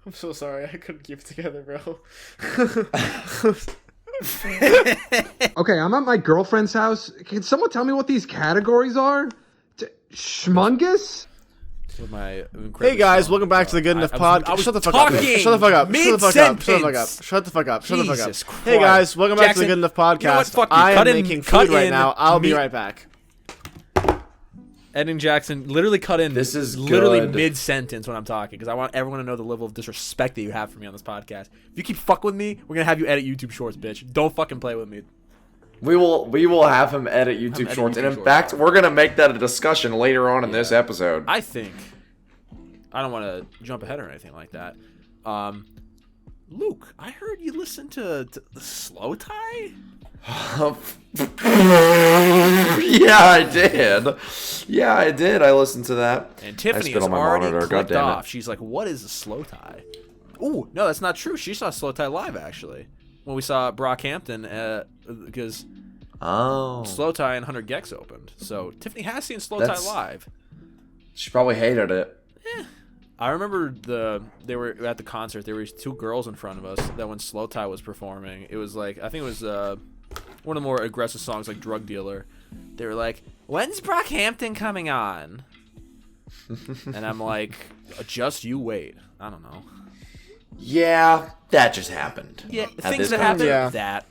I'm so sorry. I couldn't keep it together, bro. Okay, I'm at my girlfriend's house. Can someone tell me what these categories are? Schmungus? With my Hey guys, welcome back to the Good Enough Pod. Shut the fuck up. Shut the fuck up. Shut the fuck up. Shut the fuck up. Shut the fuck up. Shut the fuck up. Jesus Hey guys, Christ. welcome back to the Jackson, Good Enough you know what? Podcast. Fuck you. I Cut am in- making cut food right in now. I'll be meat- right back. Ed and Jackson literally cut in. This is literally good. mid-sentence when I'm talking because I want everyone to know the level of disrespect that you have for me on this podcast. If you keep fucking with me, we're gonna have you edit YouTube Shorts, bitch. Don't fucking play with me. We will have him edit YouTube edit Shorts, YouTube and in Shorts. fact, we're gonna make that a discussion later on in this episode. I think I don't want to jump ahead or anything like that. Luke, I heard you listen to the Slow Tie. Yeah, I did. Yeah, I did. I listened to that. And I Tiffany spit is on my already monitor. God clicked damn it. off. She's like, "What is a Slow Tie?" Ooh, no, that's not true. She saw Slow Tie live actually when we saw Brockhampton because Oh. Slow Tie and 100 Gex opened. So Tiffany has seen Slow That's- Tie live. She probably hated it. I remember they were at the concert. There were two girls in front of us that when Slow Tie was performing, it was like I think it was one of the more aggressive songs like Drug Dealer. They were like, "When's Brockhampton coming on?" And I'm like, "Just you wait." I don't know. Yeah, that just happened. Yeah, At things this that point. happen. Yeah. That.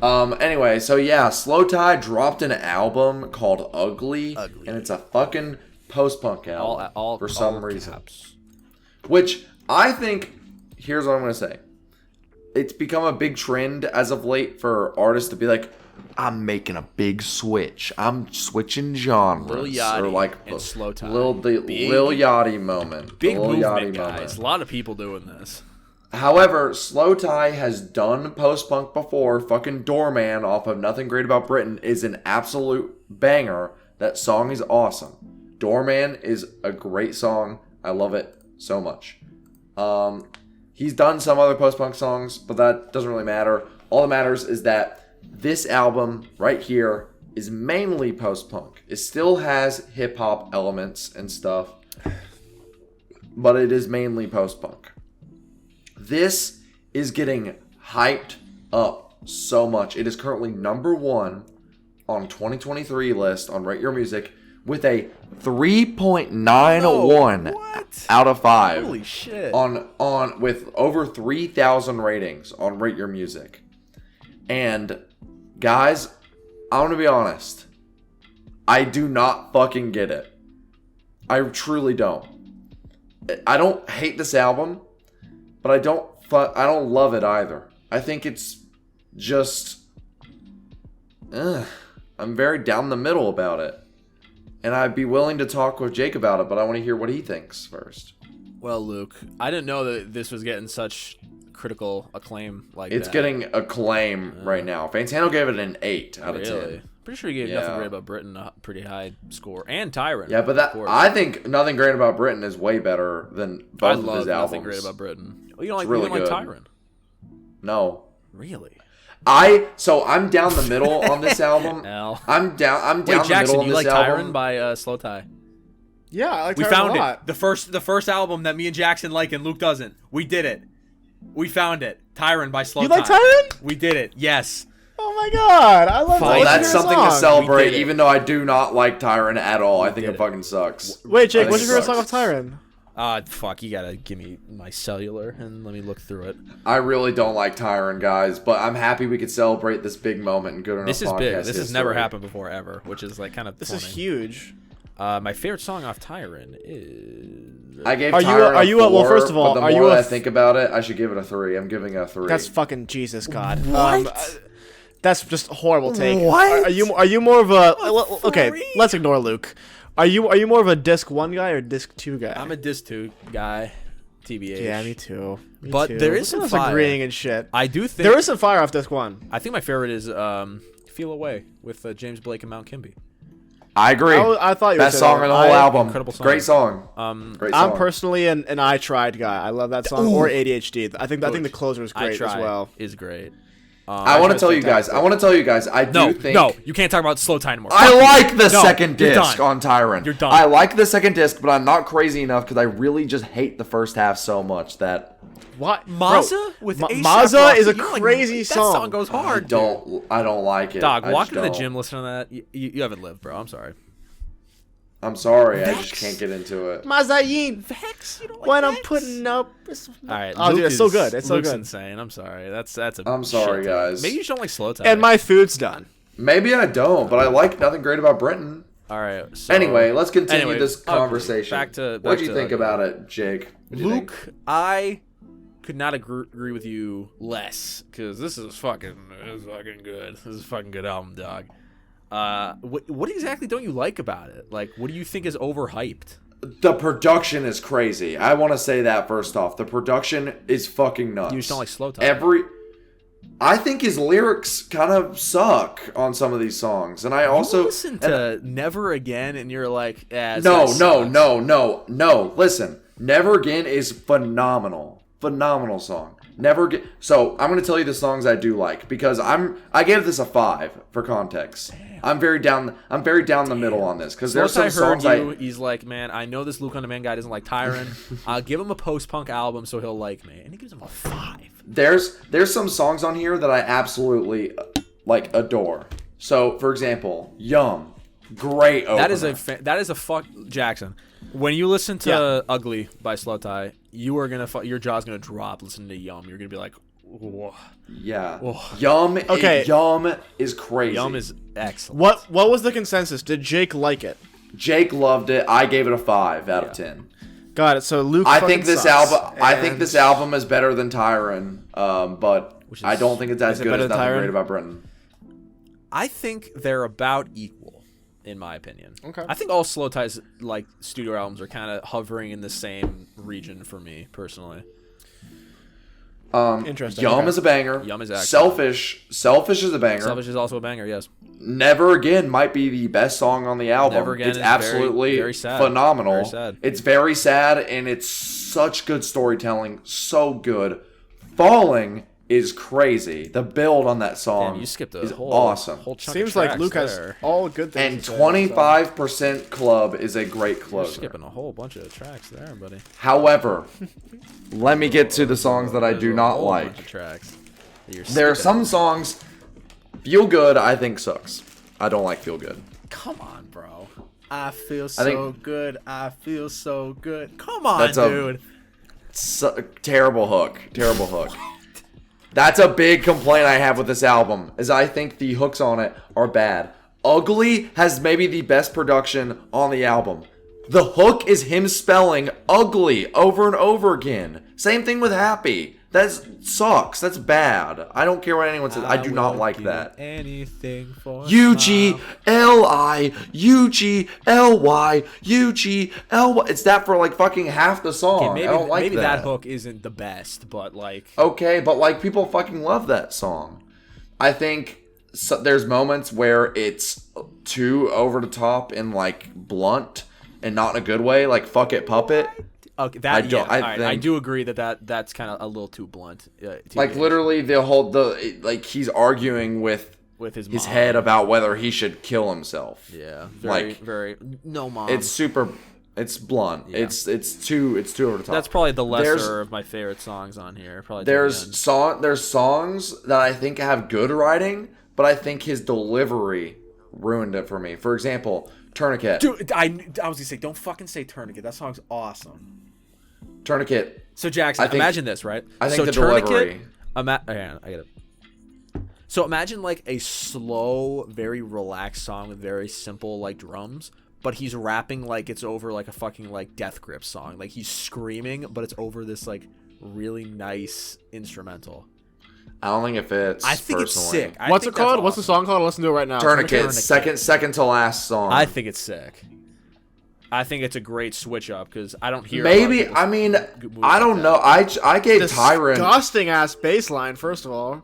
Anyway, so yeah, Slow Tie dropped an album called Ugly, Ugly. and it's a fucking post-punk album All for some all reason. caps. Which I think, here's what I'm going to say. It's become a big trend as of late for artists to be like, I'm making a big switch. I'm switching genres. Lil Yachty or like and Slow Tie. Lil Big- Yachty moment. Big the Lil movement, Yachty guys. A lot of people doing this. However, Slow Tie has done post-punk before. Fucking Doorman off of Nothing Great About Britain is an absolute banger. That song is awesome. Doorman is a great song. I love it so much. He's done some other post-punk songs, but that doesn't really matter. All that matters is that this album right here is mainly post-punk. It still has hip-hop elements and stuff, but it is mainly post-punk. This is getting hyped up so much. It is currently number 1 on 2023 list on Rate Your Music with a 3.91 what? out of 5 Holy shit. on with over 3,000 ratings on Rate Your Music. And guys, I'm gonna be honest. I do not fucking get it. I truly don't. I don't hate this album, but I don't love it either. I think it's just I'm very down the middle about it. And I'd be willing to talk with Jake about it, but I want to hear what he thinks first. Well, Luke, I didn't know that this was getting such critical acclaim like It's that. getting acclaim right now. Fantano gave it an 8 out of Really? 10. Pretty sure you gave Yeah. Nothing Great About Britain a pretty high score. And Tyrant. Yeah, but of course. I think Nothing Great About Britain is way better than I both of love his albums. Nothing Great About Britain. Oh, you don't like, really you don't like good. Tyrant? No. Really? I'm down the middle on this album. L. I'm down Wait, the Jackson, middle on you this like album. Tyrant by Slow Tie? Yeah, I like We Tyrant found a lot. it. The first album that me and Jackson like and Luke doesn't. We did it. We found it. Tyrant by Slow You Tie. like Tyrant? We did it. Yes. Oh my god, I love Well, that. that's something to celebrate, We did it. even though I do not like Tyrant at all. I think did it it. fucking sucks. Wait, I Jake, think what's it your favorite song sucks. of Tyrant? Fuck, you gotta give me my cellular and let me look through it. I really don't like Tyrant, guys, but I'm happy we could celebrate this big moment in Good Enough This is Podcast big. This has never history. happened before ever, which is like kind of This funny. is huge. My favorite song off Tyrant is I gave Are you- Tyrant are a you a- 4, well, first of all, but are the you more a I f- think about it, I should give it a 3. I'm giving it a 3. That's fucking Jesus God. What? That's just a horrible take. What? Are you more of a okay? three? Let's ignore Luke. Are you more of a disc 1 guy or disc 2 guy? I'm a Dis 2 guy, TBH. Yeah, me too. Me But too. there is Look at some us fire. agreeing and shit. I do think There is some fire off disc 1. I think my favorite is Feel Away with James Blake and Mount Kimby. I agree. I thought you were Best saying song that. on the whole album. Incredible song. Great song. Great song. I'm personally an I Tried guy. I love that song. Or ADHD. I think the closer is I great Try as well. is great. I want to tell you guys. I do think. No, you can't talk about Slow Tie anymore. I like the second you're disc done. on Tyrant. You're done. I like the second disc, but I'm not crazy enough because I really just hate the first half so much that What? Mazza with A$AP Mazza Rocky, is a you like- crazy song. That song goes hard. I don't like it. Dog, I walk just into the don't. gym, listen to that. You haven't lived, bro. I'm sorry. I'm sorry, I Vex. just can't get into it. Mazzayin. Vex, you don't like When I'm Vex? putting up. All right, Oh, dude, Luke it's so is- good. It's so Luke's good. insane. I'm sorry. That's a. I'm sorry, shit take. guys. Maybe you just don't like Slow Tie. And my food's done. Maybe I don't, but I like Nothing Great About Britain. All right. So, Anyway, let's continue this Ugly. conversation. Back to. What do you to think Ugly. about it, Jake? What do you Luke? think? I could not agree with you less because this is fucking good. This is a fucking good album, dog. What exactly don't you like about it? Like, what do you think is overhyped? The production is crazy. I want to say that first off. The production is fucking nuts. You just don't like Slow Tie. I think his lyrics kind of suck on some of these songs, and I also you listen to Never Again, and you're like, no. Listen, Never Again is phenomenal song. Never Again. So I'm gonna tell you the songs I do like because I gave this a 5 for context. Damn. I'm very down the middle on this because there's some songs he's like, man, I know this Luke on Demand guy doesn't like Tyron. I'll give him a post-punk album so he'll like me, and he gives him a 5. There's some songs on here that I absolutely like adore. So for example, Yum, great opener. That is a fuck Jackson. When you listen to Ugly by Slow Tie, you are gonna your jaw's gonna drop listening to Yum. You're gonna be like, whoa. Yeah. Whoa. Yum. Okay. Yum is crazy. Yum is excellent. What was the consensus? Did Jake like it? Jake loved it. I gave it a 5 out of 10. Got it. So Luke. I think this sucks, album. I think this album is better than Tyron. But I don't think it's as it good better as than Nothing Tyron? Great About Britain. I think they're about equal, in my opinion. Okay. I think all Slow Tie's like studio albums are kind of hovering in the same region for me personally. Interesting. Yum Okay. is a banger. Yum is excellent. Selfish is a banger. Selfish is also a banger. Yes. Never Again might be the best song on the album. Never Again it's is absolutely very sad. phenomenal. Very sad. It's very sad and it's such good storytelling. So good. Falling is crazy. The build on that song Damn, you skipped a is whole awesome. Whole chunk Seems of like tracks Luke has there. all good things. And to say, 25% Club is a great You're closer. skipping a whole bunch of tracks there, buddy. However, let me get to the songs that I There's do a not whole like. bunch of tracks that you're There are skipping. some songs. Feel Good, I think sucks. I don't like Feel Good. Come on, bro. I feel I think- good. I feel so good. Come on, That's a- dude. Terrible hook. Terrible hook. That's a big complaint I have with this album, is I think the hooks on it are bad. Ugly has maybe the best production on the album. The hook is him spelling ugly over and over again. Same thing with Happy. That sucks. That's bad. I don't care what anyone says. I do not like that. Anything for UGLI, UGLY, UGLY. It's that for like fucking half the song. maybe I don't like maybe that. that hook isn't the best, but like Okay, but like people fucking love that song. I think there's moments where it's too over the top and like blunt and not in a good way, like Fuck It Puppet. okay, that I think- do agree that's kind of a little too blunt. Like literally like he's arguing with his his mom. head about whether he should kill himself. Yeah, Like- very no mom. It's blunt. Yeah. It's too over the top. That's probably the lesser There's- of my favorite songs on here. Probably There's songs that I think have good writing, but I think his delivery ruined it for me. For example, Tourniquet. dude. I was gonna say, don't fucking say Tourniquet. That song's awesome. Tourniquet. So Jackson, I think- imagine this, right? I think so the Tourniquet, delivery. I get it. So imagine like a slow, very relaxed song with very simple like drums, but he's rapping like it's over like a fucking like Death Grip song. Like he's screaming, but it's over this like really nice instrumental. I don't think it fits. I think it's personally. sick. I What's think it called? that's What's the awesome. song called? Listen to it right now. Tourniquet, second to last song. I think it's sick. I think it's a great switch up because I don't hear. a lot of Maybe. people's I mean, moves I don't like that. know. I gave Tyron. Disgusting ass bass line. First of all,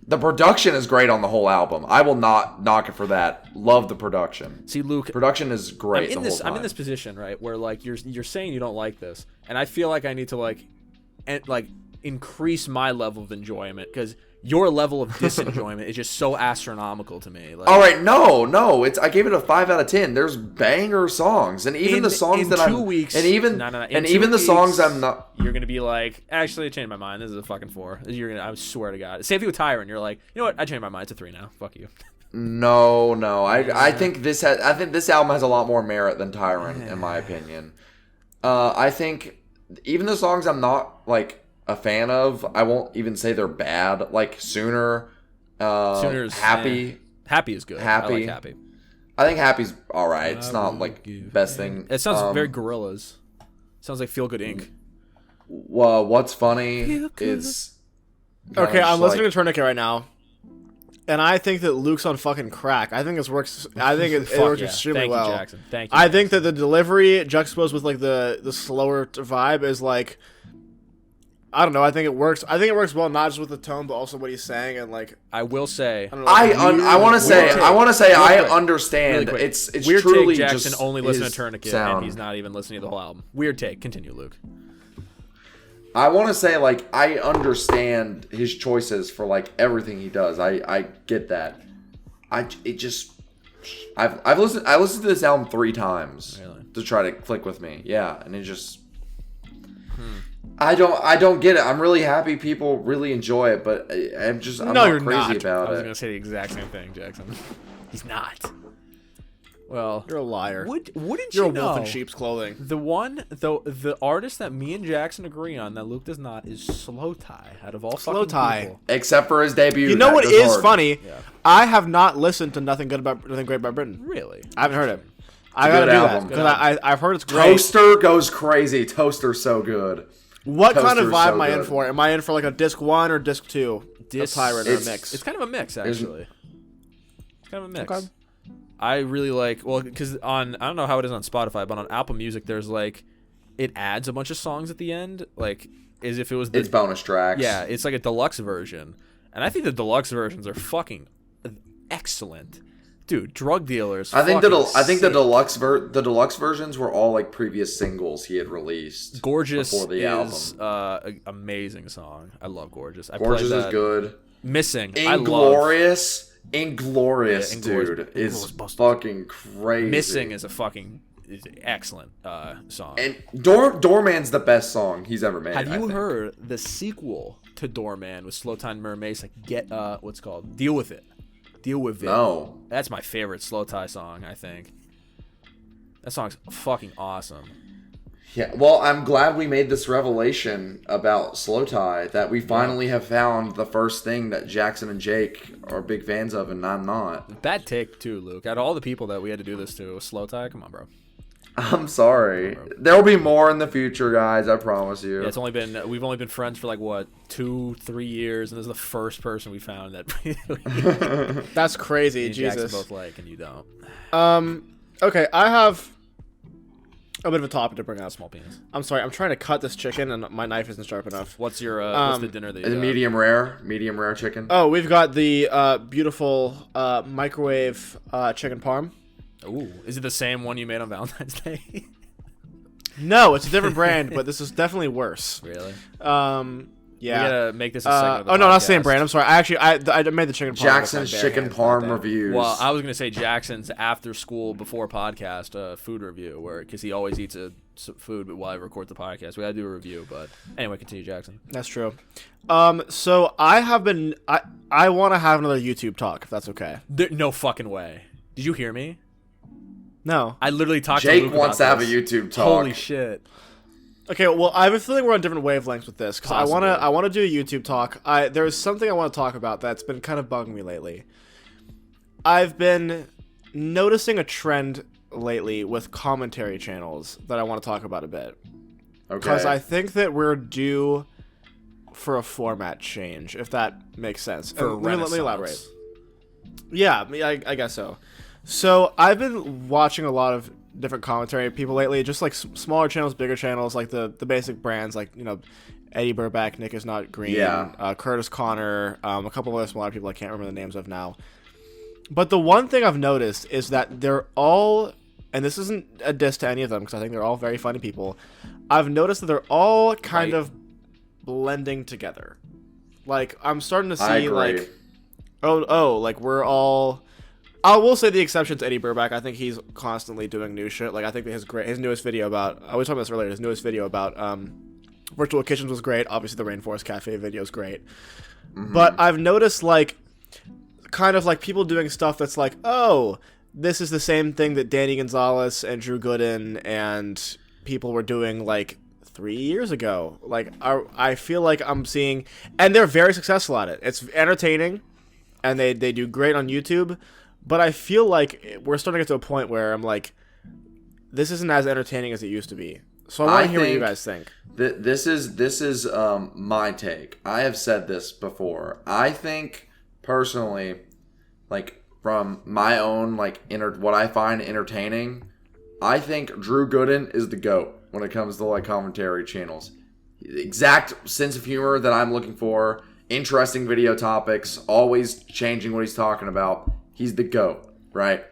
The production is great on the whole album. I will not knock it for that. Love the production. See, Luke, Production is great. I'm in the this. whole I'm in time. this position, right, where like you're saying you don't like this, and I feel like I need to like increase my level of enjoyment because your level of disenjoyment is just so astronomical to me. Like, all right, no, I gave it a 5 out of 10. There's banger songs, and even the songs that I'm, and even the songs I'm not. You're gonna be like, actually, I changed my mind. This is a fucking 4. I swear to God. Same thing with Tyrant. You're like, you know what? I changed my mind. It's a 3 now. Fuck you. No, I think this album has a lot more merit than Tyrant, in my opinion. I think even the songs I'm not like a fan of, I won't even say they're bad. Like Sooner's Happy. Happy is good. Happy. I like Happy. I think Happy's all right. It's not like best thing. It sounds very Gorillaz. Sounds like Feel Good Inc. Well, what's funny is okay. I'm listening to Tourniquet right now, and I think that Luke's on fucking crack. I think it works. I think it works extremely well. Thank you, Jackson. Thank you. I think that the delivery juxtaposed with like the slower vibe is like, I don't know. I think it works. I think it works well, not just with the tone, but also what he's saying and like. I will say. I want to say. I understand. Really it's weird truly take. Jackson just only listened to Tourniquet, sound. and he's not even listening to the whole album. Weird take. Continue, Luke. I want to say, like, I understand his choices for like everything he does. I get that. I listened to this album 3 times to try to click with me. Yeah, and it just. I don't get it. I'm really happy people really enjoy it, but I'm not crazy about it. I was gonna say the exact same thing, Jackson. He's not. Well, you're a liar. Wouldn't you're you a know? wolf in sheep's clothing. The artist that me and Jackson agree on that Luke does not is Slow Tie. Out of all Slow Tie, people. Except for his debut. You know what is hard. funny? Yeah. I have not listened to Nothing Great About Britain. Really? I haven't heard it. I gotta do that because I've heard it's great. Toaster goes crazy. Toaster's so good. What kind of vibe am I in for? Am I in for like a disc 1 or disc 2? Tyrant or a mix? It's kind of a mix, actually. It's kind of a mix. Okay. I really like, because I don't know how it is on Spotify, but on Apple Music, there's like, it adds a bunch of songs at the end, like, as if it was it's bonus tracks. Yeah, it's like a deluxe version. And I think the deluxe versions are fucking excellent. Dude, Drug Dealers. I think the deluxe versions were all like previous singles he had released. Gorgeous before the is album. An amazing song. I love Gorgeous. Gorgeous is good. Missing. Inglorious, dude, is fucking crazy. Missing is an excellent song. And Doorman's the best song he's ever made. Have you heard the sequel to Doorman with Slow Time Mermaid? Like what's it called? Deal With It. Deal With It. No. That's my favorite Slow Tie song, I think. That song's fucking awesome. Yeah, well, I'm glad we made this revelation about Slow Tie, that we finally have found the first thing that Jackson and Jake are big fans of, and I'm not. Bad take, too, Luke. Out of all the people that we had to do this to, Slow Tie, come on, bro. I'm sorry. There'll be more in the future, guys. I promise you. Yeah, we've only been friends for like what 2-3 years, and this is the first person we found that. That's crazy. Jesus. Jackson both like, and you don't. Okay, I have a bit of a topic to bring out. Small penis. I'm sorry. I'm trying to cut this chicken, and my knife isn't sharp enough. What's your what's the dinner that you got? Medium rare chicken. Oh, we've got the beautiful microwave chicken parm. Ooh, is it the same one you made on Valentine's Day? No, it's a different brand, but this is definitely worse. Really? Yeah. We gotta make this a segment of the no, not the same podcast. brand. I'm sorry. I made the chicken parm. Jackson's chicken parm reviews. Well, I was gonna say Jackson's after school before podcast food review, because he always eats food, but while I record the podcast, we gotta do a review. But anyway, continue, Jackson. That's true. So I have been. I want to have another YouTube talk, if that's okay. No fucking way. Did you hear me? No. I literally talked Jake to Luke wants to about have a this. YouTube talk. Holy shit. Okay, well, I have a feeling we're on different wavelengths with this, because I want to do a YouTube talk. There's something I want to talk about that's been kind of bugging me lately. I've been noticing a trend lately with commentary channels that I want to talk about a bit. Okay. Because I think that we're due for a format change, if that makes sense. Let me elaborate. Yeah, I guess so. So I've been watching a lot of different commentary people lately, just like smaller channels, bigger channels, like the basic brands, like, you know, Eddie Burback, Nick is Not Green, Curtis Connor, a couple of other smaller people I can't remember the names of now. But the one thing I've noticed is that they're all, and this isn't a diss to any of them because I think they're all very funny people, I've noticed that they're all kind of blending together. Like, I'm starting to I see, agree. like, like, we're all... I will say the exception to Eddie Burback. I think he's constantly doing new shit. Like, I think his newest video about... I was talking about this earlier. His newest video about virtual kitchens was great. Obviously, the Rainforest Cafe video is great. Mm-hmm. But I've noticed, like, kind of, like, people doing stuff that's like, oh, this is the same thing that Danny Gonzalez and Drew Gooden and people were doing, like, 3 years ago. Like, I feel like I'm seeing... And they're very successful at it. It's entertaining, and they do great on YouTube. But I feel like we're starting to get to a point where I'm like, this isn't as entertaining as it used to be. So I want to hear what you guys think. This is my take. I have said this before. I think personally, like from my own like what I find entertaining, I think Drew Gooden is the GOAT when it comes to like commentary channels. Exact sense of humor that I'm looking for. Interesting video topics. Always changing what he's talking about. He's the GOAT, right?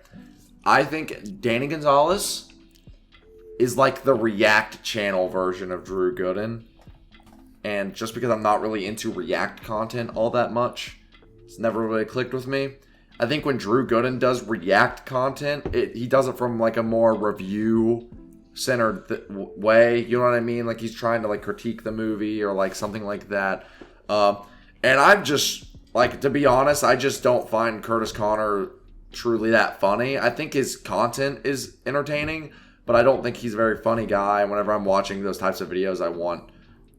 I think Danny Gonzalez is like the React channel version of Drew Gooden. And just because I'm not really into React content all that much, it's never really clicked with me. I think when Drew Gooden does React content, he does it from like a more review-centered way. You know what I mean? Like he's trying to like critique the movie or like something like that. And I'm just... Like, to be honest, I just don't find Curtis Connor truly that funny. I think his content is entertaining, but I don't think he's a very funny guy. And whenever I'm watching those types of videos, I want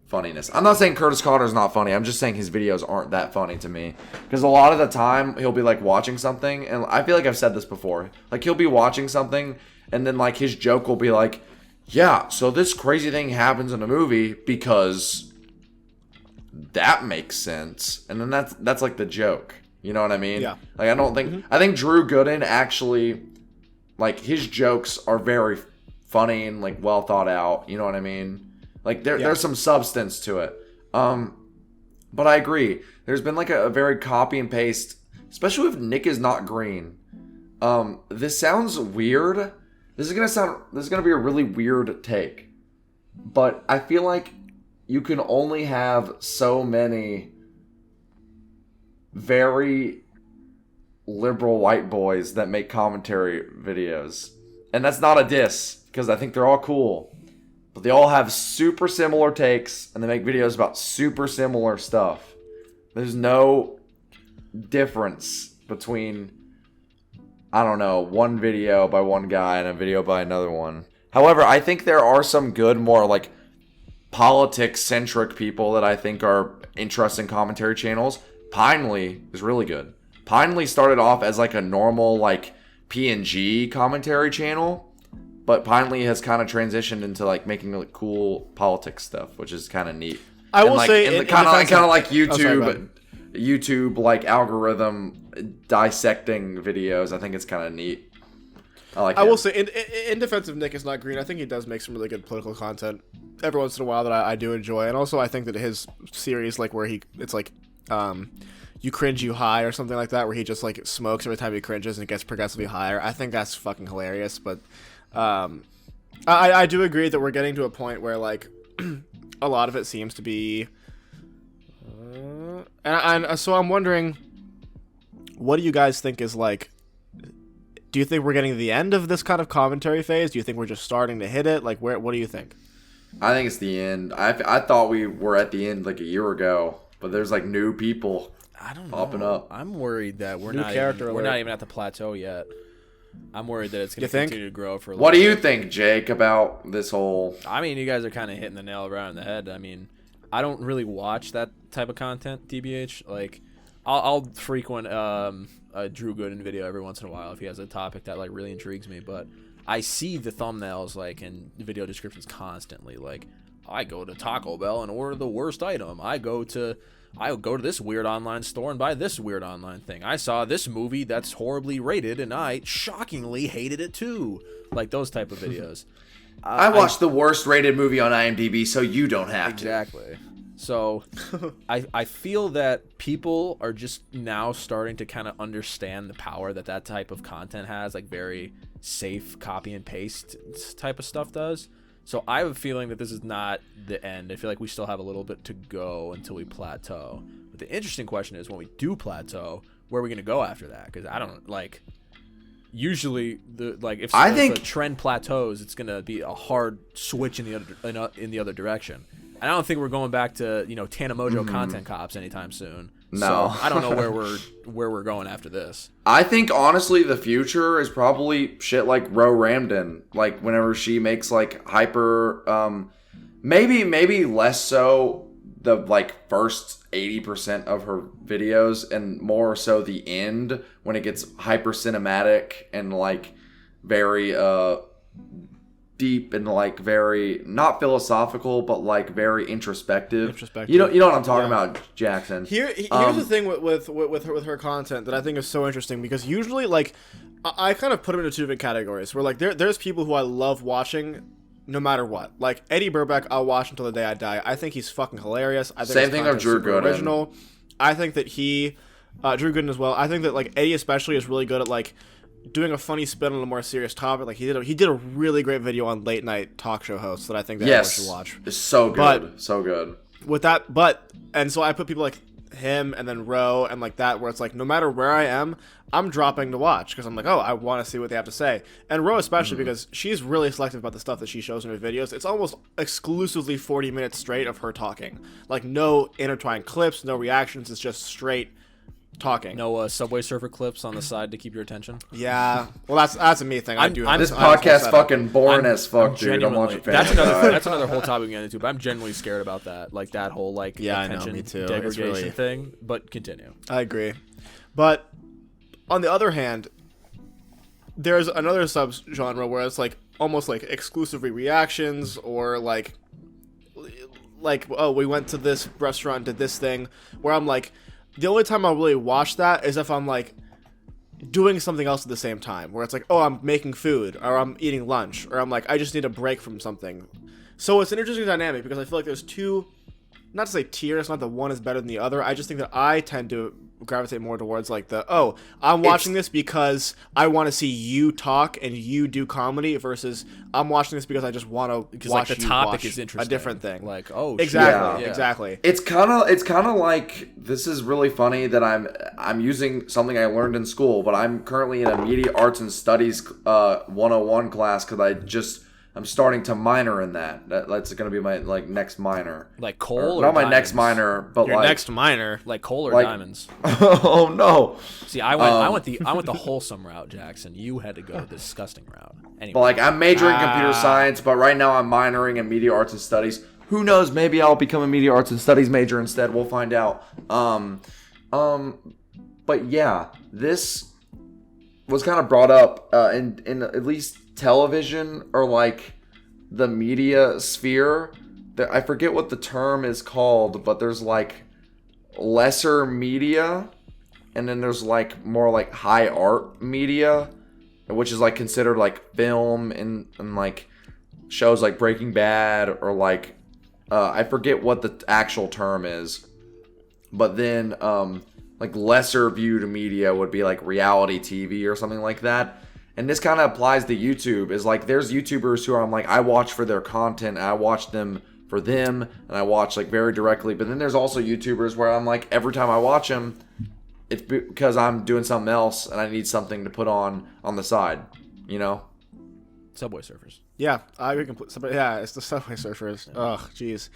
funniness. I'm not saying Curtis Connor's not funny. I'm just saying his videos aren't that funny to me. Because a lot of the time, he'll be, like, watching something, and I feel like I've said this before. Like, he'll be watching something, and then, like, his joke will be like, yeah, so this crazy thing happens in a movie because... that makes sense, and then that's like the joke, you know what I mean? Yeah. Like I don't think I think Drew Gooden actually, like his jokes are very funny and like well thought out, you know what I mean? Like there's some substance to it. But I agree. There's been like a very copy and paste, especially if Nick is not green. This sounds weird. This is gonna be a really weird take, but I feel like you can only have so many very liberal white boys that make commentary videos. And that's not a diss, because I think they're all cool. But they all have super similar takes, and they make videos about super similar stuff. There's no difference between, I don't know, one video by one guy and a video by another one. However, I think there are some good, more like politics-centric people that I think are interesting commentary channels. Pinely is really good. Pinely started off as like a normal like P&G commentary channel, but Pinely has kind of transitioned into like making like cool politics stuff, which is kind of neat. I will say, kind of like YouTube, YouTube like algorithm dissecting videos. I think it's kind of neat. I will say, in defense of Nick is not green, I think he does make some really good political content every once in a while that I do enjoy. And also, I think that his series, like where it's like, you cringe, you high, or something like that, where he just like smokes every time he cringes and it gets progressively higher. I think that's fucking hilarious. But I do agree that we're getting to a point where like a lot of it seems to be, and so I'm wondering, what do you guys think is like? Do you think we're getting to the end of this kind of commentary phase? Do you think we're just starting to hit it? Like, what do you think? I think it's the end. I thought we were at the end like a year ago, but there's like new people popping up. I'm worried that we're not even at the plateau yet. I'm worried that it's going to continue to grow for a little What do you think, Jake, about this whole... I mean, you guys are kind of hitting the nail right on the head. I mean, I don't really watch that type of content, DBH. Like, I'll frequent a Drew Gooden video every once in a while if he has a topic that like really intrigues me, but I see the thumbnails like and the video descriptions constantly. Like, I go to Taco Bell and order the worst item. I go to this weird online store and buy this weird online thing. I saw this movie that's horribly rated and I shockingly hated it too. Like those type of videos. I watched the worst rated movie on IMDb, so you don't have to. Exactly. So I feel that people are just now starting to kind of understand the power that type of content has, like very safe copy and paste type of stuff does. So I have a feeling that this is not the end. I feel like we still have a little bit to go until we plateau. But the interesting question is, when we do plateau, where are we going to go after that? Because I don't like. Usually, if the trend plateaus, it's going to be a hard switch in the other direction. And I don't think we're going back to Tana Mojo content cops anytime soon. No, so I don't know where we're going after this. I think honestly, the future is probably shit like Ro Ramden. Like whenever she makes like hyper, maybe less so the like first 80% of her videos, and more so the end when it gets hyper cinematic and like very deep and like very not philosophical but like very introspective. You know what I'm talking about, Jackson. Here's the thing with her content that I think is so interesting, because usually like I kind of put them into two different categories where like there's people who I love watching no matter what. Like Eddie Burback, I'll watch until the day I die. I think he's fucking hilarious. I think same thing of Drew Gooden. Original. I think that Drew Gooden as well. I think that like Eddie especially is really good at like doing a funny spin on a more serious topic. Like he did a really great video on late night talk show hosts that I think that everyone should watch. It's so good. So good. With that, and so I put people like him and then Ro and like that, where it's like no matter where I am, I'm dropping to watch because I'm like, oh, I want to see what they have to say. And Ro especially because she's really selective about the stuff that she shows in her videos. It's almost exclusively 40 minutes straight of her talking. Like no intertwined clips, no reactions. It's just straight talking. No Subway Surfer clips on the side to keep your attention. Yeah, well, that's a me thing. This podcast fucking boring as fuck, dude. I'm watching. That's another whole topic we get into. But I'm genuinely scared about that, like that whole like attention degradation thing. But continue. I agree, but on the other hand, there's another subgenre where it's like almost like exclusively reactions, or like oh, we went to this restaurant, did this thing, where I'm like, the only time I'll really watch that is if I'm like doing something else at the same time, where it's like, oh, I'm making food, or I'm eating lunch, or I'm like, I just need a break from something. So it's an interesting dynamic because I feel like there's two, not to say tiers, not that one is better than the other. I just think that I tend to gravitate more towards like I'm watching this because I want to see you talk and you do comedy, versus I'm watching this because I just want to watch like the topic watch is interesting. A different thing. Like, oh, exactly, yeah. Exactly. It's kind of like, this is really funny that I'm using something I learned in school, but I'm currently in a media arts and studies 101 class because I'm starting to minor in that. That's going to be my like next minor. Like coal or not my diamonds? next minor, but your like next minor, like coal or diamonds. Oh no! See, I went the wholesome route, Jackson. You had to go the disgusting route. Anyway, but like I'm majoring in computer science, but right now I'm minoring in media arts and studies. Who knows? Maybe I'll become a media arts and studies major instead. We'll find out. But yeah, this was kind of brought up in at least television or like the media sphere. I forget what the term is called, but there's like lesser media, and then there's like more like high art media, which is like considered like film and like shows like Breaking Bad, or like I forget what the actual term is, but then like lesser viewed media would be like reality TV or something like that. And this kind of applies to YouTube. Is like there's YouTubers who I'm like, I watch for their content, and I watch them for them, and I watch like very directly. But then there's also YouTubers where I'm like, every time I watch them, it's because I'm doing something else and I need something to put on the side, you know? Subway Surfers. Yeah, I agree completely. Yeah, it's the Subway Surfers. Yeah. Ugh, jeez.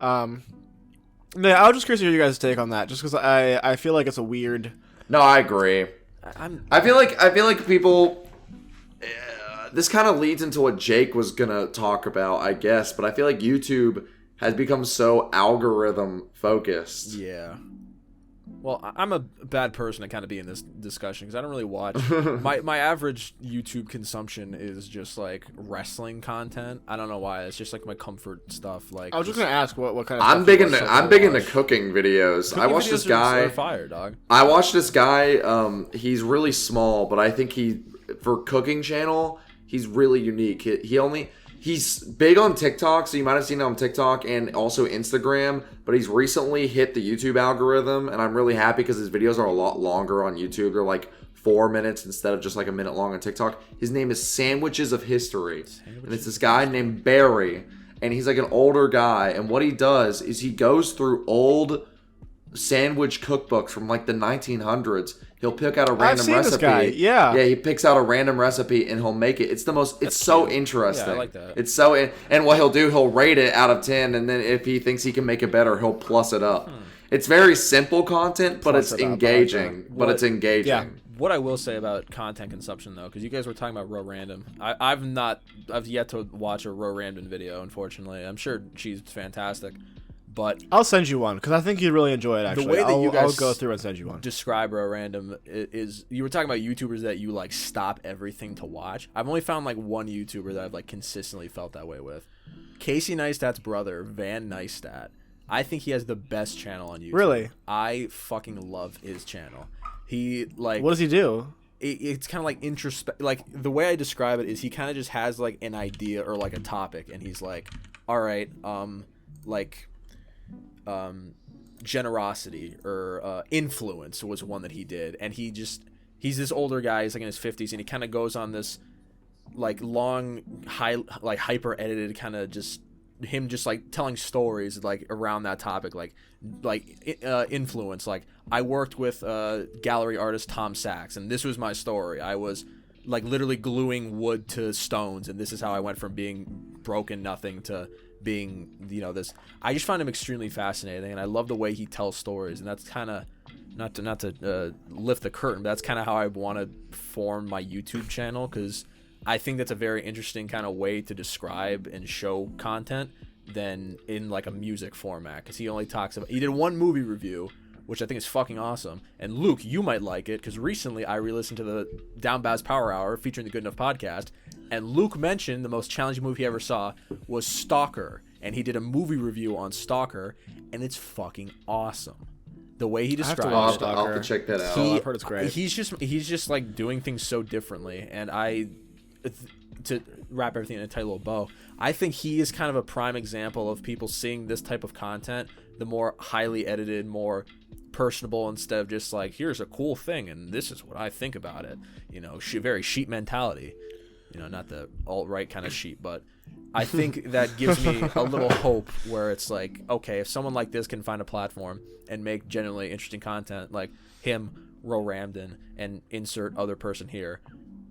Yeah, I was just curious to hear you guys' take on that, just because I feel like it's a weird. No, I agree. I feel like people. This kind of leads into what Jake was gonna talk about, I guess. But I feel like YouTube has become so algorithm focused. Yeah. Well, I'm a bad person to kind of be in this discussion because I don't really watch. My average YouTube consumption is just like wrestling content. I don't know why. It's just like my comfort stuff. Like I was just gonna ask what kind of. I'm big into cooking videos. I watched this guy. Fire, dog. I watched this guy. He's really small, but I think for cooking channel, he's really unique. He's big on TikTok, so you might have seen him on TikTok and also Instagram, but he's recently hit the YouTube algorithm, and I'm really happy because his videos are a lot longer on YouTube. They're like 4 minutes instead of just like a minute long on TikTok. His name is Sandwiches of History. And it's this guy named Barry. And he's like an older guy. And what he does is he goes through old sandwich cookbooks from like the 1900s. He'll pick out a random recipe. This guy. Yeah, he picks out a random recipe and he'll make it. It's so interesting. Yeah, I like that. It's so and what he'll do, he'll rate it out of 10, and then if he thinks he can make it better, he'll plus it up. It's very simple content, but it's engaging. Yeah. What I will say about content consumption, though, because you guys were talking about Ro Random, I've yet to watch a Ro Random video. Unfortunately, I'm sure she's fantastic. But I'll send you one because I think you'd really enjoy it. Actually, the way that you guys I'll go through and send you one. Describe Ro Random is you were talking about YouTubers that you like stop everything to watch. I've only found like one YouTuber that I've like consistently felt that way with. Casey Neistat's brother, Van Neistat. I think he has the best channel on YouTube. Really? I fucking love his channel. He like. What does he do? It's kind of like introspect. Like the way I describe it is he kind of just has like an idea or like a topic, and he's like, all right, generosity or influence was one that he did, and he's this older guy, he's like in his 50s, and he kind of goes on this like long hyper edited kind of just him just like telling stories like around that topic, like influence. Like I worked with gallery artist Tom Sachs, and this was my story. I was like literally gluing wood to stones, and this is how I went from being broken nothing to being, this. I just find him extremely fascinating, and I love the way he tells stories, and that's kind of not to lift the curtain, but that's kind of how I want to form my YouTube channel, because I think that's a very interesting kind of way to describe and show content than in like a music format, because he did one movie review, which I think is fucking awesome. And Luke, you might like it, because recently I re-listened to the Down Baz Power Hour featuring the Good Enough podcast, and Luke mentioned the most challenging movie he ever saw was Stalker, and he did a movie review on Stalker, and it's fucking awesome. The way he describes it, I'll have to check that out. I've heard it's great. He's just like doing things so differently, and to wrap everything in a tight little bow, I think he is kind of a prime example of people seeing this type of content, the more highly edited, more personable, instead of just like, here's a cool thing and this is what I think about it, very sheep mentality, not the alt-right kind of sheep, but I think that gives me a little hope where it's like, okay, if someone like this can find a platform and make genuinely interesting content like him, Ro Ramden, and insert other person here,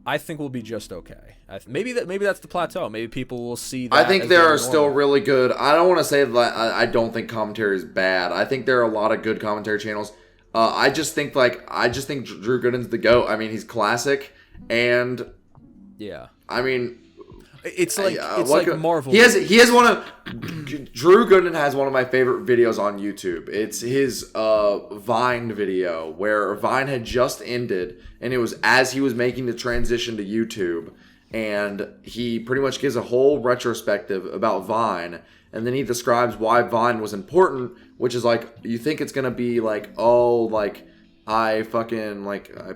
I think we'll be just okay. Maybe that's the plateau. Maybe people will see that. I think there are still really good. I don't want to say that I don't think commentary is bad. I think there are a lot of good commentary channels. I just think Drew Gooden's the GOAT. I mean, he's classic, and yeah. I mean, it's like like Marvel. He has one of Drew Gooden has one of my favorite videos on YouTube. It's his Vine video, where Vine had just ended, and it was as he was making the transition to YouTube, and he pretty much gives a whole retrospective about Vine, and then he describes why Vine was important, which is like, you think it's gonna be like, oh, like I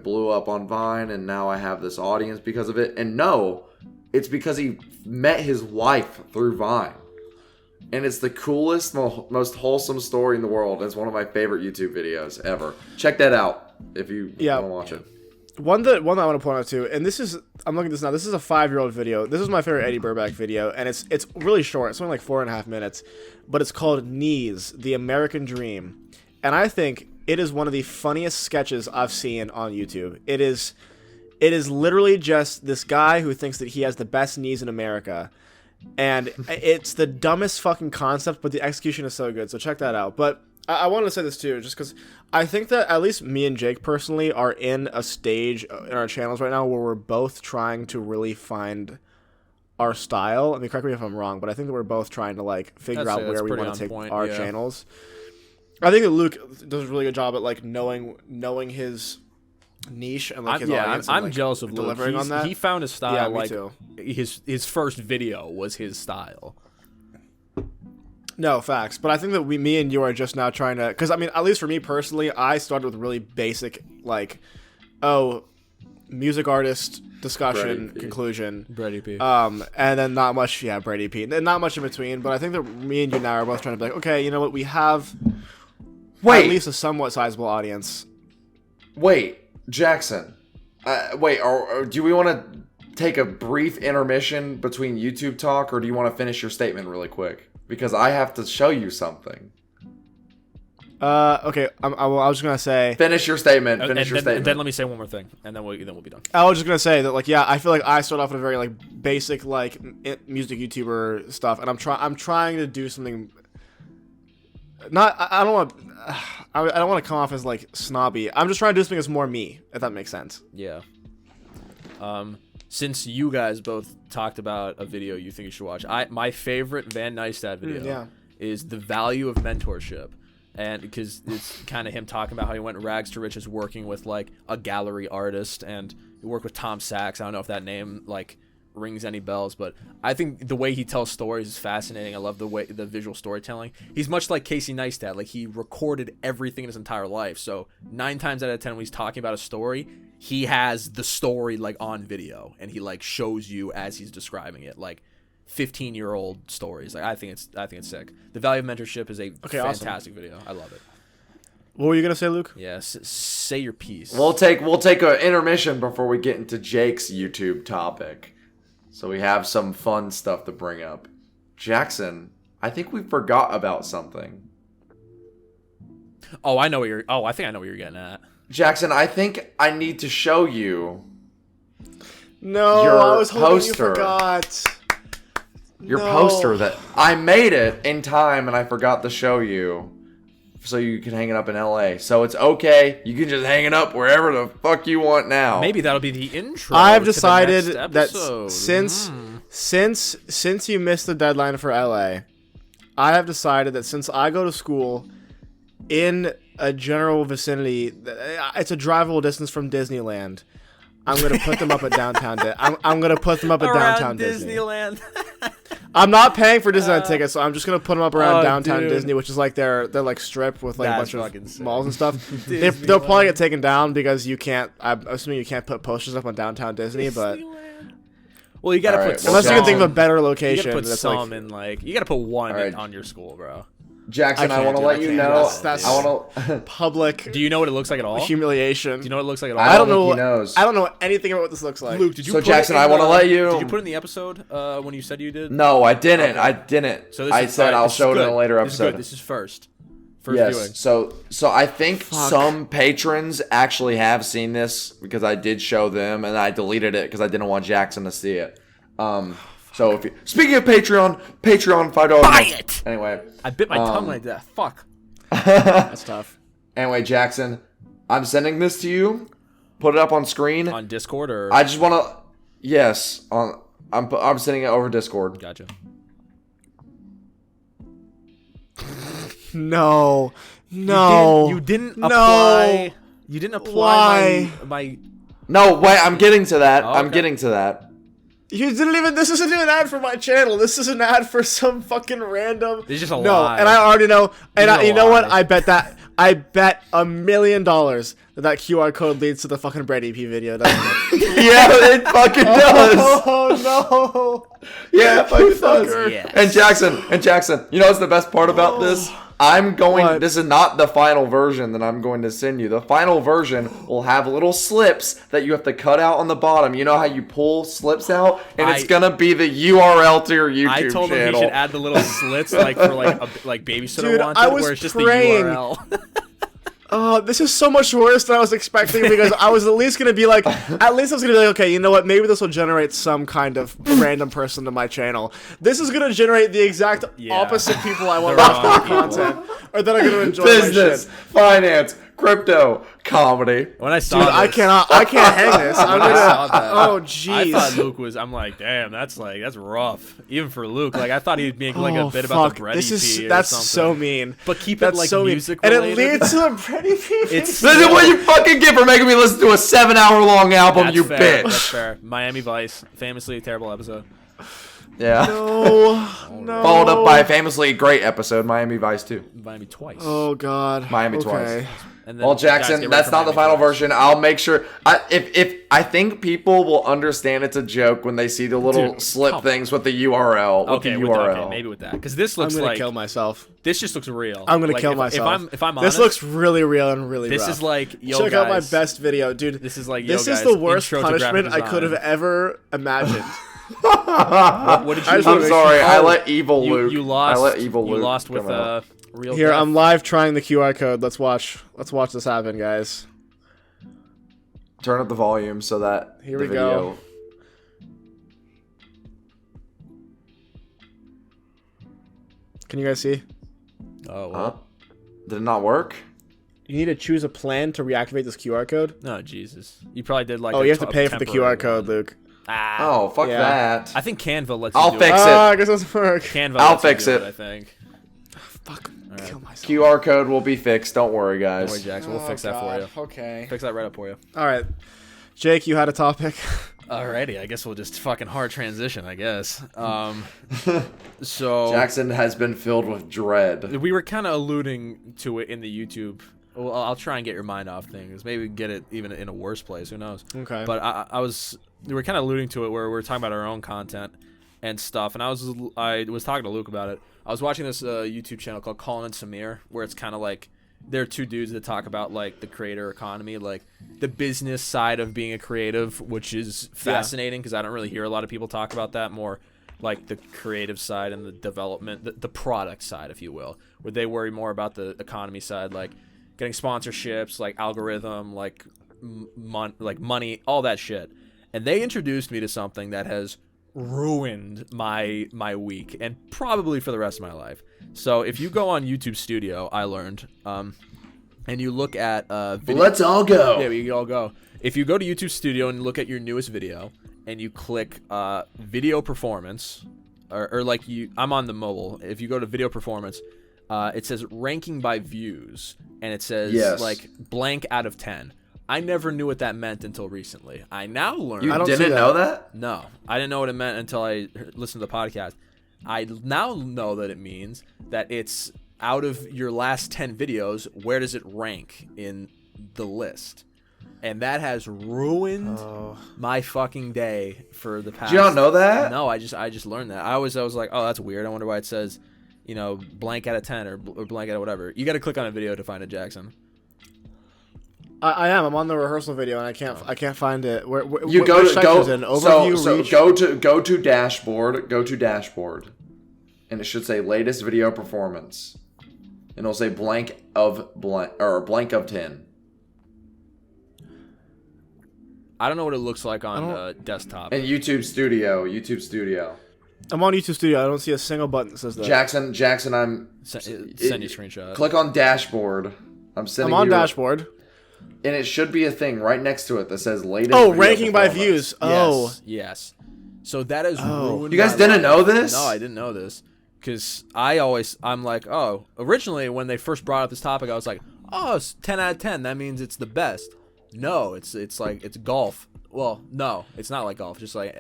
blew up on Vine and now I have this audience because of it, and no, it's because he met his wife through Vine. And it's the coolest, most wholesome story in the world. It's one of my favorite YouTube videos ever. Check that out if you want to watch it. One that I want to point out too, and I'm looking at this now. This is a 5-year-old video. This is my favorite Eddie Burback video, and it's really short. It's only like 4.5 minutes, but it's called Knees: The American Dream, and I think it is one of the funniest sketches I've seen on YouTube. It is literally just this guy who thinks that he has the best knees in America, and it's the dumbest fucking concept, but the execution is so good. So check that out. But I wanted to say this too, just because I think that at least me and Jake personally are in a stage in our channels right now where we're both trying to really find our style. I mean, correct me if I'm wrong, but I think that we're both trying to like figure out where we want to take our channels. I think that Luke does a really good job at like knowing his niche and like his audience. I'm like, jealous of delivering Luke. on that. He found his style. Yeah, me like too. His first video was his style. No, facts. But I think that me and you are just now trying to, because I mean, at least for me personally, I started with really basic, like, music artist discussion conclusion. Brady P. And then not much, Brady P. And not much in between. But I think that me and you now are both trying to be like, okay, you know what, we have at least a somewhat sizable audience. Wait, Jackson, Wait, or do we want to take a brief intermission between YouTube talk, or do you want to finish your statement really quick? Because I have to show you something. Okay. I was just gonna say. Finish your statement. Finish your statement. And then let me say one more thing, and then we'll be done. I was just gonna say that, like, yeah, I feel like I start off with a very like basic like music YouTuber stuff, and I'm trying to do something. I don't want to come off as like snobby. I'm just trying to do something that's more me, if that makes sense. Yeah. Since you guys both talked about a video you think you should watch, my favorite Van Neistat video is the value of mentorship. And because it's kind of him talking about how he went rags to riches working with like a gallery artist, and he worked with Tom Sachs. I don't know if that name like rings any bells, but I think the way he tells stories is fascinating. I love the visual storytelling. He's much like Casey Neistat. Like, he recorded everything in his entire life. So 9 times out of 10 when he's talking about a story, he has the story like on video, and he like shows you as he's describing it, like 15-year-old stories. Like, I think it's sick. The Value of Mentorship is a fantastic video. I love it. What were you gonna say, Luke? Yeah, say your piece. We'll take an intermission before we get into Jake's YouTube topic, so we have some fun stuff to bring up. Jackson, I think we forgot about something. Oh, I think I know what you're getting at. Jackson, I think I need to show you. No, your I was hoping poster. you forgot. Your poster that I made it in time and I forgot to show you, so you can hang it up in LA. So it's okay. You can just hang it up wherever the fuck you want now. Maybe that'll be the intro. I've decided to the next that episode. since you missed the deadline for LA, I have decided that since I go to school in a general vicinity, it's a drivable distance from Disneyland, I'm gonna put them up at downtown. I'm gonna put them up at downtown Disneyland. I'm not paying for Disneyland tickets, so I'm just gonna put them up around downtown dude. Disney, which is like their like strip with like That's a bunch fucking of sick. malls and stuff. They'll probably get taken down because you can't. I'm assuming you can't put posters up on downtown Disney, but Well, you gotta All put right, some. unless you can think of a better You location. gotta put that's some like, in like. You gotta put one All right. on your school, bro. Jackson, I I want to can't, let dude, you I can't. know. That's I want to. public Do you know what it looks like at all? humiliation. Do you know what it looks like at all? I I don't think know. he knows. I don't know anything about what this looks like. Luke, did you? So put Jackson, it in I want to the- let you. Did you put it in the episode when you said you did? No, I didn't. Okay. I didn't. So this I is, said alright, I'll this is show it in good. a later This is episode. good. This is first Yes. viewing. So I think some patrons actually have seen this because I did show them and I deleted it because I didn't want Jackson to see it. So if you, speaking of Patreon $5. Buy it! Anyway, I bit my tongue like that. Fuck. That's tough. anyway, Jackson, I'm sending this to you. Put it up on screen. On Discord or? I just want to. Yes, I'm sending it over Discord. Gotcha. No. You didn't apply. You didn't apply my. Why? No, wait. I'm getting to that. Oh, I'm okay. getting to that. You didn't even. This isn't an ad for my channel. This is an ad for some fucking random. It's just a no, lie. and I already know. And It's a you know what? lie. I bet $1 million that QR code leads to the fucking Brady P video. Doesn't it? Yeah, it fucking does. Oh no! Yeah, it fucking does. Yes. And Jackson, you know what's the best part about this? I'm going. What? This is not the final version that I'm going to send you. The final version will have little slips that you have to cut out on the bottom. You know how you pull slips out, and it's gonna be the URL to your YouTube I told him he channel. should add the little slits like for like babysitter Dude, wanted, I was where it's just praying. the URL. Oh, this is so much worse than I was expecting because I was at least gonna be like, okay, you know what? Maybe this will generate some kind of random person to my channel. This is gonna generate the exact opposite people I want The watching my wrong content, or that are gonna enjoy Business, my shit. finance, crypto, comedy. When I saw Dude, this, I can't hang this. I'm when I saw gonna. that, Oh, I jeez. thought Luke was. I'm like, damn, that's rough, even for Luke. Like, I thought he'd make like a bit about the bread This is EP or that's something. so mean. But keep That's it like so mean. music and related. it leads to the Brady P. It's This is what you fucking get for making me listen to a 7-hour long album, That's you fair. bitch. That's fair. Miami Vice, famously a terrible episode. Yeah. No. Followed up by a famously great episode, Miami Vice 2. Miami twice. Oh God. Miami okay. twice. And then, Well, guys, Jackson, get ready that's for not the Miami final twice. version. I'll make sure. If I think people will understand it's a joke when they see the little Dude, slip come things with the URL. With Okay, the with URL. okay, maybe with that, because this I'm looks gonna like kill myself. this just looks real. I'm gonna Like, kill if, myself. If I'm honest, this looks really real and really this rough. is like yo Check out my guys, best video, dude. This is like this yo is guys, the worst intro to graphic punishment I could have design. ever imagined. What did you? I'm I'm sorry. I Oh, let evil Luke. You lost. I let evil you Luke lost with come out. real. Here, death. I'm live trying the QR code. Let's watch this happen, guys. Turn up the volume so that Here the we video. go. Can you guys see? Oh, Huh? well. Did it not work? You need to choose a plan to reactivate this QR code. No, Jesus. You probably did like. Oh, a you have to t- pay for the temporary QR code, one. Luke. Ah. Oh, fuck Yeah. that. I think Canva lets you I'll do fix it. it. I guess it doesn't work. Canva I'll lets you fix do it. I think. Fuck. Kill myself. QR code will be fixed. Don't worry, Don't guys. worry, Jackson. We'll fix that for God. you. Okay. Fix that right up for you. All right. Jake, you had a topic. Alrighty, I guess we'll just fucking hard transition. I guess. So Jackson has been filled with dread. we were kind of alluding to it in the YouTube. Well, I'll try and get your mind off things. Maybe get it even in a worse place. Who knows? Okay. But we were kind of alluding to it where we were talking about our own content and stuff. And I was talking to Luke about it. I was watching this YouTube channel called Colin and Samir, where it's kind of like they're two dudes that talk about like the creator economy, like the business side of being a creative, which is fascinating because I don't really hear a lot of people talk about that. More like the creative side and the development, the product side, if you will, where they worry more about the economy side, like getting sponsorships, like algorithm, like money, all that shit. And they introduced me to something that has ruined my week and probably for the rest of my life. So if you go on YouTube Studio, I learned, and you look at video. Let's all go. Yeah, we all go. If you go to YouTube Studio and look at your newest video, and you click video performance, or like I'm on the mobile. If you go to video performance, it says ranking by views, and it says like blank out of 10. I never knew what that meant until recently. I now learned. You I don't see didn't that. know that? No, I didn't know what it meant until I listened to the podcast. I now know that it means that it's out of your last 10 videos, where does it rank in the list? And that has ruined my fucking day for the past. Did you not know that? No, I just learned that. I was like, oh, that's weird. I wonder why it says, blank out of 10 or blank out of whatever. You got to click on a video to find it, Jackson. I am. I'm on the rehearsal video and I can't find it. You go which to section go is it? Overview, so reach? go to dashboard. Go to dashboard, and it should say latest video performance, and it'll say blank of 10. I don't know what it looks like on desktop. And YouTube Studio. I'm on YouTube Studio. I don't see a single button that says that. Jackson, I'm Send you a screenshot. click on dashboard. I'm sending I'm on you dashboard. and it should be a thing right next to it that says latest. Oh, video ranking by performance. views. Oh. Yes. So that is ruined. You guys my didn't life. know this? No, I didn't know this. Because I'm like, oh, originally when they first brought up this topic, I was like, oh, it's 10 out of 10. That means it's the best. No, it's like, it's golf. Well, no, it's not like golf. Just like,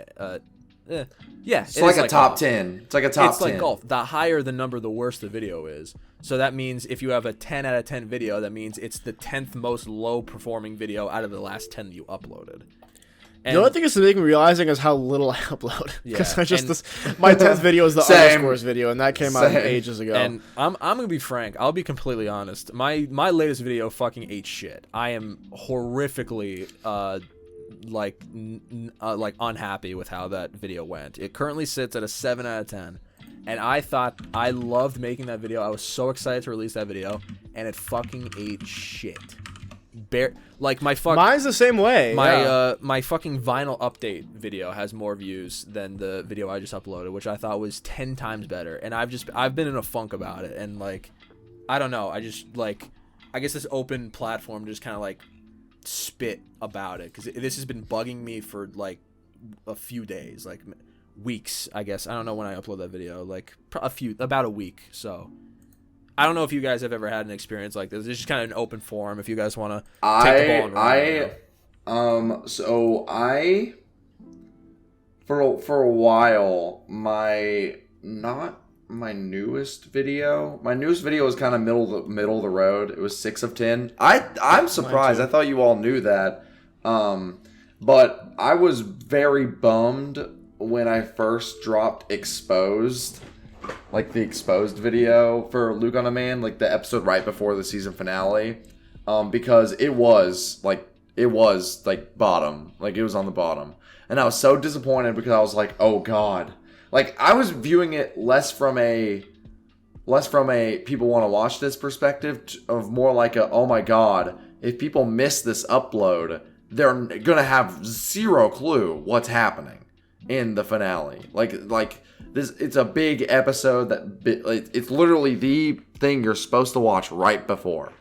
yeah. It's like a top 10. It's like a top 10. It's like golf. The higher the number, the worse the video is. So that means if you have a 10 out of 10 video, that means it's the 10th most low performing video out of the last 10 that you uploaded. And The only thing that's making me realizing is how little I upload. Because Yeah, my 10th video is the Same. underscores video, and that came out Same. ages ago. And I'm gonna be frank. I'll be completely honest. My latest video fucking ate shit. I am horrifically like unhappy with how that video went. It currently sits at a 7 out of 10. And I thought I loved making that video. I was so excited to release that video, and it fucking ate shit. Mine's the same way. yeah. My fucking vinyl update video has more views than the video I just uploaded, which I thought was 10 times better. And I've been in a funk about it, and like, I don't know. I guess this open platform just kind of like spit about it, because this has been bugging me for like a few days, like weeks, I guess. I don't know when I upload that video, like about a week. So I don't know if you guys have ever had an experience like this. It's just kind of an open forum if you guys want to take the ball and run. So I for a while, my newest video was kind of middle of the road. It was 6 of 10. I'm surprised. I thought you all knew that. But I was very bummed when I first dropped Exposed, like the Exposed video for Luke on a Man, like the episode right before the season finale, because it was bottom, like it was on the bottom, and I was so disappointed because I was like, oh god, like I was viewing it less from a people want to watch this perspective of more like a, oh my god, if people miss this upload, they're gonna have zero clue what's happening in the finale. Like this, it's a big episode that it's literally the thing you're supposed to watch right before.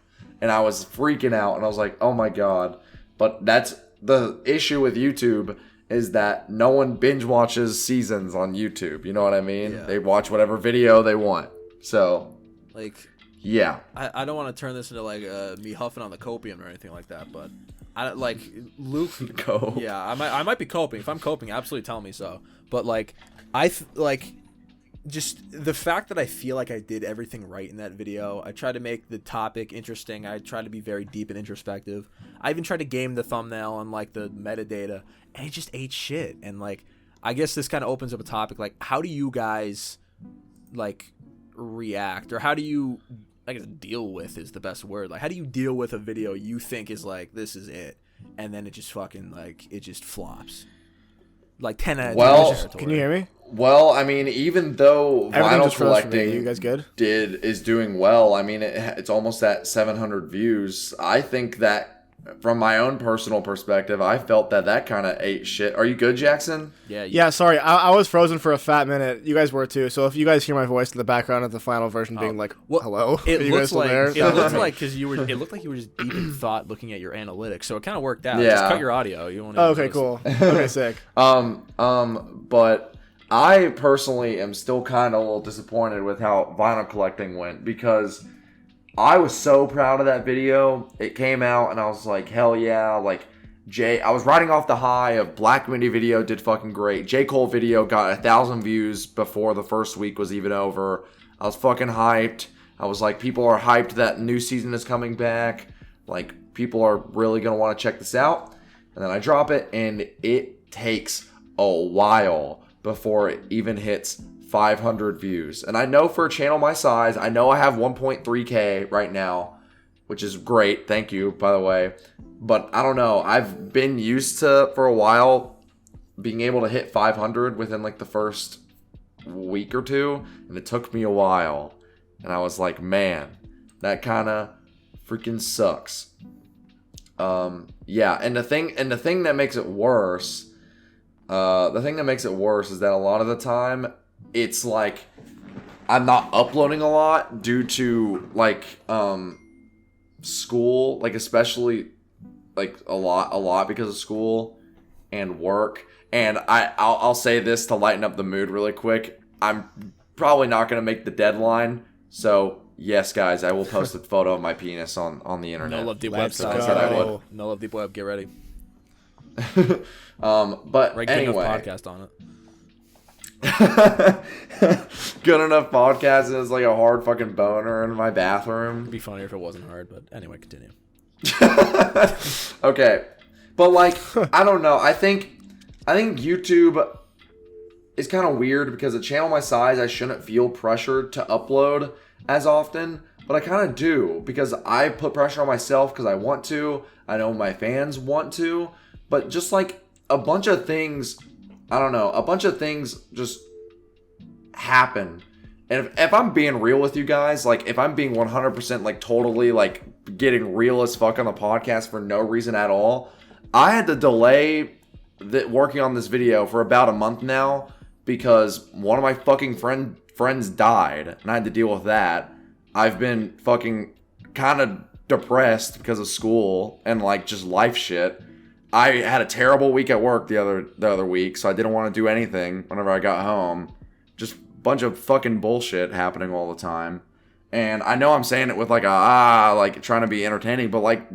And I was freaking out, and I was like, oh my god. But that's the issue with YouTube, is that no one binge watches seasons on YouTube. You know what I mean? Yeah. They watch whatever video they want. So, like, yeah. I don't want to turn this into like me huffing on the copium or anything like that, but I like Luke. Yeah, I might be coping. If I'm coping, absolutely tell me so. But like, just the fact that I feel like I did everything right in that video. I tried to make the topic interesting. I tried to be very deep and introspective. I even tried to game the thumbnail and like the metadata, and it just ate shit. And like, I guess this kind of opens up a topic like, how do you guys like react, or how do you, I guess deal with is the best word. Like, how do you deal with a video you think is like, this is it, and then it just fucking like, it just flops? Like 10 out of 10. Can you hear me? Well, I mean, even though Vinyl Collecting you guys good? is doing well, I mean, it's almost at 700 views. I think that, from my own personal perspective, I felt that kind of ate shit. Are you good, Jackson? Yeah, sorry. I was frozen for a fat minute. You guys were too. So if you guys hear my voice in the background of the final version being like, hello? It looks like, it looked like, because it looked like you were just deep in thought looking at your analytics. So it kind of worked out. Yeah. Just cut your audio. You won't okay, cool. Okay, sick. But I personally am still kind of a little disappointed with how Vinyl Collecting went, because I was so proud of that video. It came out and I was like, hell yeah. Like, I was riding off the high of Black Midi video did fucking great. J. Cole video got 1,000 views before the first week was even over. I was fucking hyped. I was like, people are hyped that new season is coming back. Like, people are really going to want to check this out. And then I drop it, and it takes a while before it even hits 500 views. And I know for a channel my size, I know I have 1.3K right now, which is great. Thank you, by the way. But I don't know. I've been used to, for a while, being able to hit 500 within like the first week or two. And it took me a while. And I was like, man, that kind of freaking sucks. Yeah. And the thing that makes it worse, is that a lot of the time, it's like I'm not uploading a lot due to like school, like especially like a lot because of school and work. And I'll say this to lighten up the mood really quick. I'm probably not going to make the deadline. So yes, guys, I will post a photo of my penis on the internet. No Love Deep Web. No Love Deep Web. Get ready. But Rank anyway, podcast on it. Good enough podcast is like a hard fucking boner in my bathroom. It'd be funnier if it wasn't hard, but anyway, continue. Okay, but like I don't know. I think YouTube is kind of weird because a channel my size, I shouldn't feel pressured to upload as often, but I kind of do because I put pressure on myself because I want to. I know my fans want to, but just like a bunch of things. I don't know. A bunch of things just happen. And if I'm being real with you guys, like if I'm being 100% like totally like getting real as fuck on the podcast for no reason at all, I had to delay working on this video for about a month now because one of my fucking friends died and I had to deal with that. I've been fucking kind of depressed because of school and like just life shit. I had a terrible week at work the other week, so I didn't want to do anything whenever I got home. Just a bunch of fucking bullshit happening all the time. And I know I'm saying it with like like trying to be entertaining, but like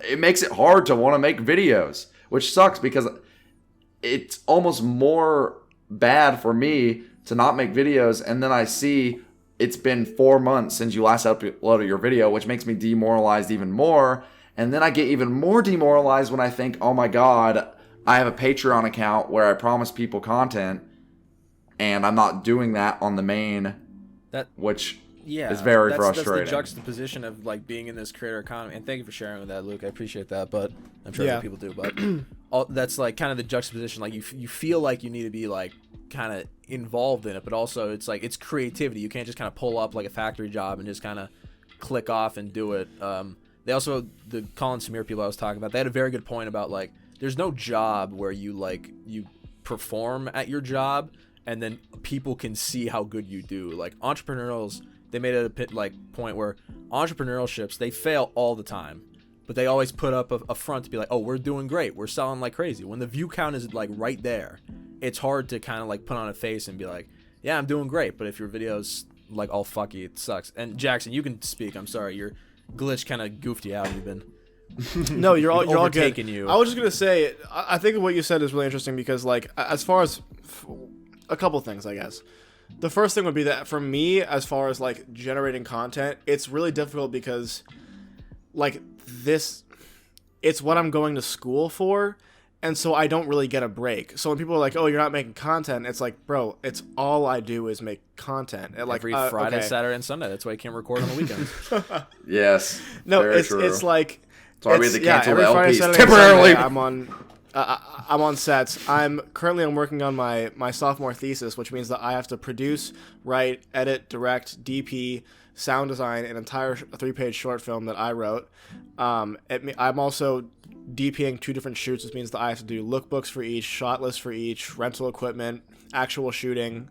it makes it hard to want to make videos, which sucks because it's almost more bad for me to not make videos, and then I see it's been 4 months since you last uploaded your video, which makes me demoralized even more. And then I get even more demoralized when I think, oh my God, I have a Patreon account where I promise people content, and I'm not doing that on the main, which is very frustrating. That's the juxtaposition of like being in this creator economy. And thank you for sharing with that, Luke. I appreciate that, but I'm sure other people do. But that's like kind of the juxtaposition. Like you feel like you need to be like kind of involved in it, but also it's like it's creativity. You can't just kind of pull up like a factory job and just kind of click off and do it. They also, the Colin Samir people I was talking about, they had a very good point about like there's no job where you perform at your job and then people can see how good you do. Like entrepreneurials, they made it a point where entrepreneurships, they fail all the time, but they always put up a front to be like, oh, we're doing great, we're selling like crazy. When the view count is like right there, it's hard to kind of like put on a face and be like, yeah, I'm doing great. But if your video's like all fucky, it sucks. And Jackson, you can speak. I'm sorry, your glitch kind of goofed you out. You've been no, you're all good. You. I was just gonna say, I think what you said is really interesting because like as far as a couple things, I guess. The first thing would be that for me, as far as like generating content, it's really difficult because like it's what I'm going to school for. And so I don't really get a break. So when people are like, "Oh, you're not making content," it's like, bro, it's all I do is make content. And like every Friday, Saturday, and Sunday. That's why you can't record on the weekends. Yes. No, it's like that's why we had to cancel the Friday, LPs Saturday, temporarily. Sunday, I'm on sets. I'm working on my sophomore thesis, which means that I have to produce, write, edit, direct, DP, sound design an entire 3-page short film that I wrote. I'm also DPing 2 different shoots, which means that I have to do lookbooks for each, shot list for each, rental equipment, actual shooting,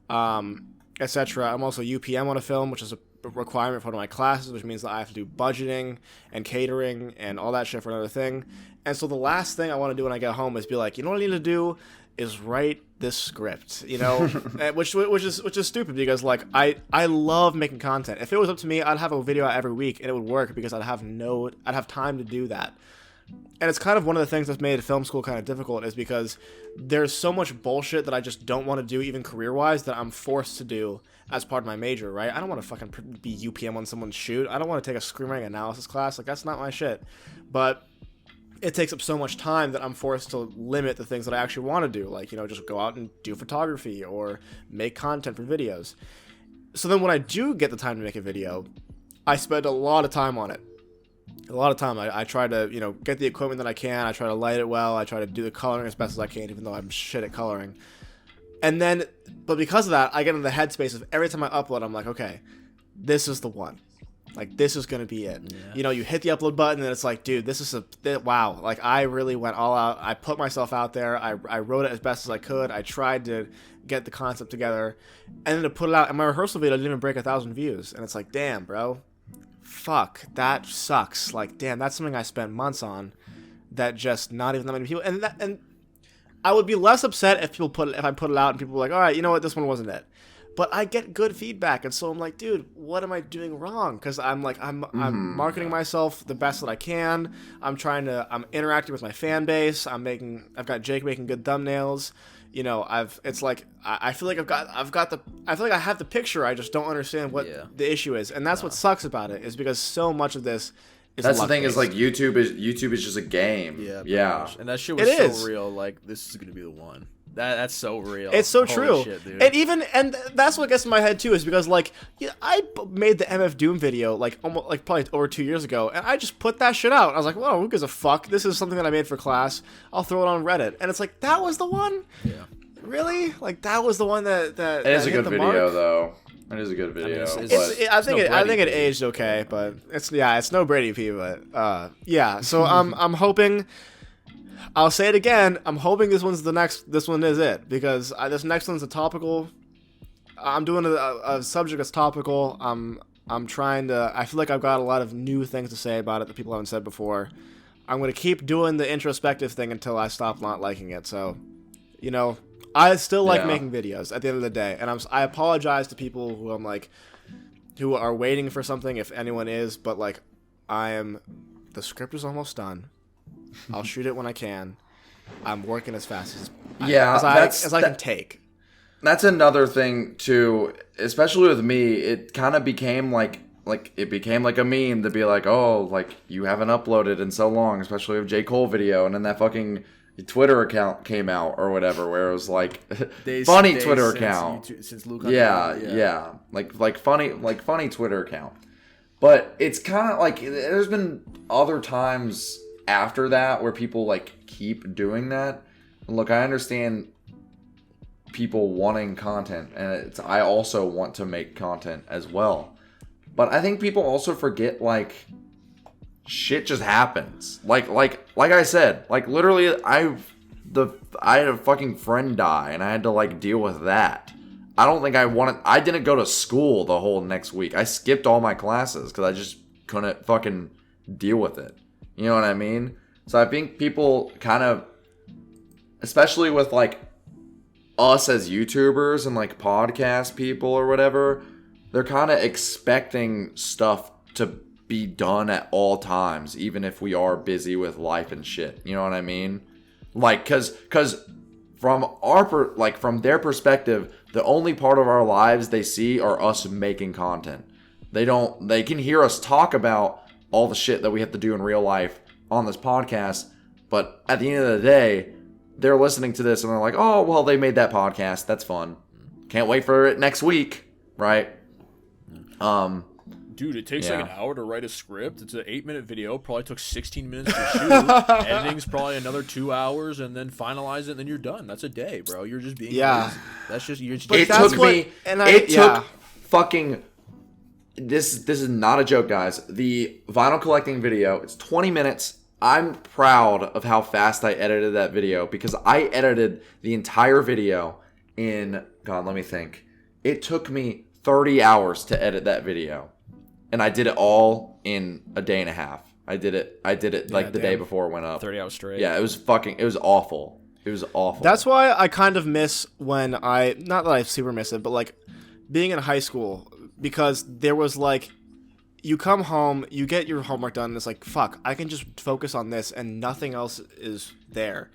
etc. I'm also UPM on a film, which is a requirement for one of my classes, which means that I have to do budgeting and catering and all that shit for another thing. And so the last thing I want to do when I get home is be like, you know what I need to do is write this script, you know, which is stupid because like I love making content. If it was up to me, I'd have a video out every week and it would work because I'd have time to do that. And it's kind of one of the things that's made film school kind of difficult is because there's so much bullshit that I just don't want to do even career-wise that I'm forced to do as part of my major, right? I don't want to fucking be UPM on someone's shoot. I don't want to take a screenwriting analysis class. Like, that's not my shit. But it takes up so much time that I'm forced to limit the things that I actually want to do. Like, you know, just go out and do photography or make content for videos. So then when I do get the time to make a video, I spend a lot of time on it. A lot of time. I try to, you know, get the equipment that I can. I try to light it well. I try to do the coloring as best as I can, even though I'm shit at coloring. And then, but because of that, I get in the headspace of every time I upload, I'm like, okay, this is the one. Like, this is going to be it. Yeah. You know, you hit the upload button and it's like, dude, this is wow. Like, I really went all out. I put myself out there. I wrote it as best as I could. I tried to get the concept together. And then to put it out, and my rehearsal video didn't even break 1,000 views. And it's like, damn, bro. Fuck, that sucks. Like, damn, that's something I spent months on that just not even that many people. And I would be less upset if I put it out and people were like, all right, you know what, this one wasn't it. But I get good feedback, and so I'm like, dude, what am I doing wrong? Because I'm marketing myself the best that I can. I'm interacting with my fan base. I've got Jake making good thumbnails. You know, I feel like I have the picture. I just don't understand what the issue is, and that's what sucks about it is because so much of this is that's the thing is like YouTube is just a game. Yeah. And that shit was so real. Like, this is gonna be the one. That's so real. It's so Holy true. Shit, dude. And that's what gets in my head too is because like I made the MF Doom video like almost like probably over 2 years ago, and I just put that shit out. I was like, whoa, who gives a fuck? This is something that I made for class. I'll throw it on Reddit, and it's like that was the one. Yeah. Really? Like that was the one that it is a good video though. It is a good video. I think it aged okay, but it's no Brady P, but yeah. So I'm hoping. I'll say it again. I'm hoping this one is it because this next one's a topical. I'm doing a subject that's topical. I'm trying to. I feel like I've got a lot of new things to say about it that people haven't said before. I'm gonna keep doing the introspective thing until I stop not liking it. So, you know, I still like making videos at the end of the day, and I apologize to people who are waiting for something if anyone is, but like the script is almost done. I'll shoot it when I can. I'm working as fast as I can take. That's another thing too, especially with me. It kind of became like it became like a meme to be like, oh, like you haven't uploaded in so long, especially with J. Cole video, and then that fucking Twitter account came out or whatever, where it was like funny Twitter account. Since Luke, yeah, like funny Twitter account. But it's kind of like there's been other times after that where people like keep doing that. Look, I understand people wanting content, and I also want to make content as well. But I think people also forget like shit just happens. Like I said, like literally I had a fucking friend die and I had to like deal with that. I didn't go to school the whole next week. I skipped all my classes because I just couldn't fucking deal with it. You know what I mean? So I think people kind of, especially with like us as YouTubers and like podcast people or whatever, they're kind of expecting stuff to be done at all times, even if we are busy with life and shit. You know what I mean? Like, cause from their perspective, the only part of our lives they see are us making content. They can hear us talk about all the shit that we have to do in real life on this podcast, but at the end of the day, they're listening to this and they're like, oh, well, they made that podcast. That's fun. Can't wait for it next week. Right? Dude, it takes like an hour to write a script. It's an 8-minute video. Probably took 16 minutes to shoot. Editing's probably another 2 hours, and then finalize it, and then you're done. That's a day, bro. You're just being lazy. That's just you're just. It took fucking. This is not a joke, guys. The vinyl collecting video. It's 20 minutes. I'm proud of how fast I edited that video because I edited the entire video in. God, let me think. It took me 30 hours to edit that video. And I did it all in a day and a half. I did it like the day before it went up. 30 hours straight. Yeah, it was awful. It was awful. That's why I kind of miss when not that I super miss it, but like being in high school, because there was like, you come home, you get your homework done, and it's like, fuck, I can just focus on this and nothing else is there.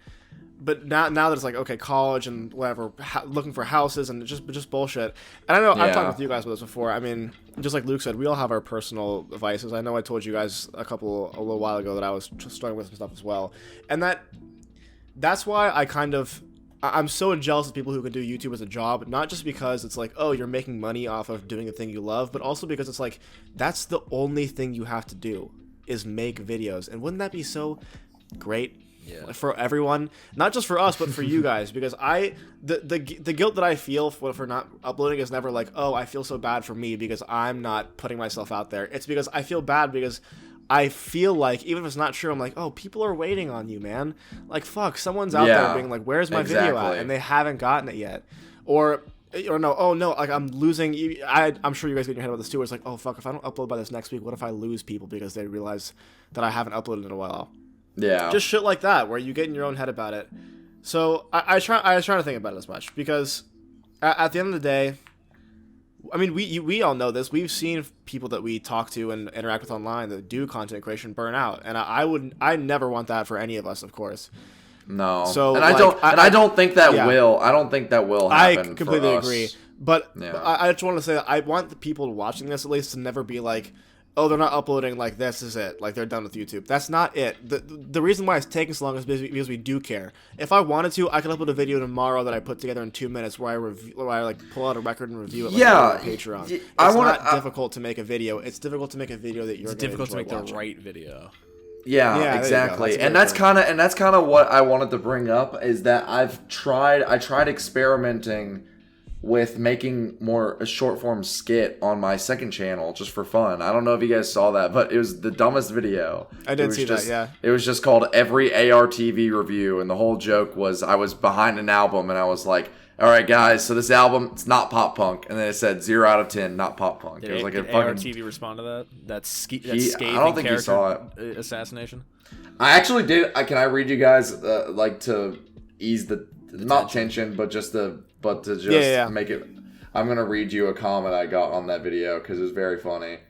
But now that it's like, okay, college and whatever, looking for houses and just bullshit. And I know I've talked with you guys about this before. I mean, just like Luke said, we all have our personal vices. I know I told you guys a little while ago that I was struggling with some stuff as well. And that's why I'm so jealous of people who can do YouTube as a job, not just because it's like, oh, you're making money off of doing the thing you love, but also because it's like, that's the only thing you have to do is make videos. And wouldn't that be so great? Yeah. For everyone, not just for us, but for you guys, because the guilt that I feel for not uploading is never like, oh, I feel so bad for me because I'm not putting myself out there. It's because I feel bad because I feel like, even if it's not true, I'm like, oh, people are waiting on you, man. Like, fuck, someone's out there being like, where's my video at? And they haven't gotten it yet. Or no, oh no, like I'm losing. I'm sure you guys get in your head about this too. Where it's like, oh fuck, if I don't upload by this next week, what if I lose people because they realize that I haven't uploaded in a while? Yeah. Just shit like that, where you get in your own head about it. So I try to think about it as much, because at the end of the day, I mean, we all know this. We've seen people that we talk to and interact with online that do content creation burn out, and I never want that for any of us, of course. No. So and I don't think that will. I don't think that will happen. I completely for us. agree. But I just want to say that I want the people watching this at least to never be like, oh, they're not uploading, like, this is it. Like, they're done with YouTube. That's not it. The reason why it's taking so long is because we do care. If I wanted to, I could upload a video tomorrow that I put together in 2 minutes where I like, pull out a record and review it like on Patreon. It's not difficult to make a video. It's difficult to make a video that you're going to enjoy difficult to make watching. The right video. Yeah, exactly. That's kind of what I wanted to bring up, is that I tried experimenting with making a short form skit on my second channel just for fun. I don't know if you guys saw that, but it was the dumbest video. I did see that, yeah. It was just called Every ARTV Review, and the whole joke was I was behind an album and I was like, all right, guys, so this album, it's not pop punk. And then it said 0 out of 10, not pop punk. It was like a fucking... ARTV respond to that? That scathing I don't think he saw it. Assassination? I actually did. Can I read you guys, to ease the not tension, but just to make it... I'm going to read you a comment I got on that video because it was very funny.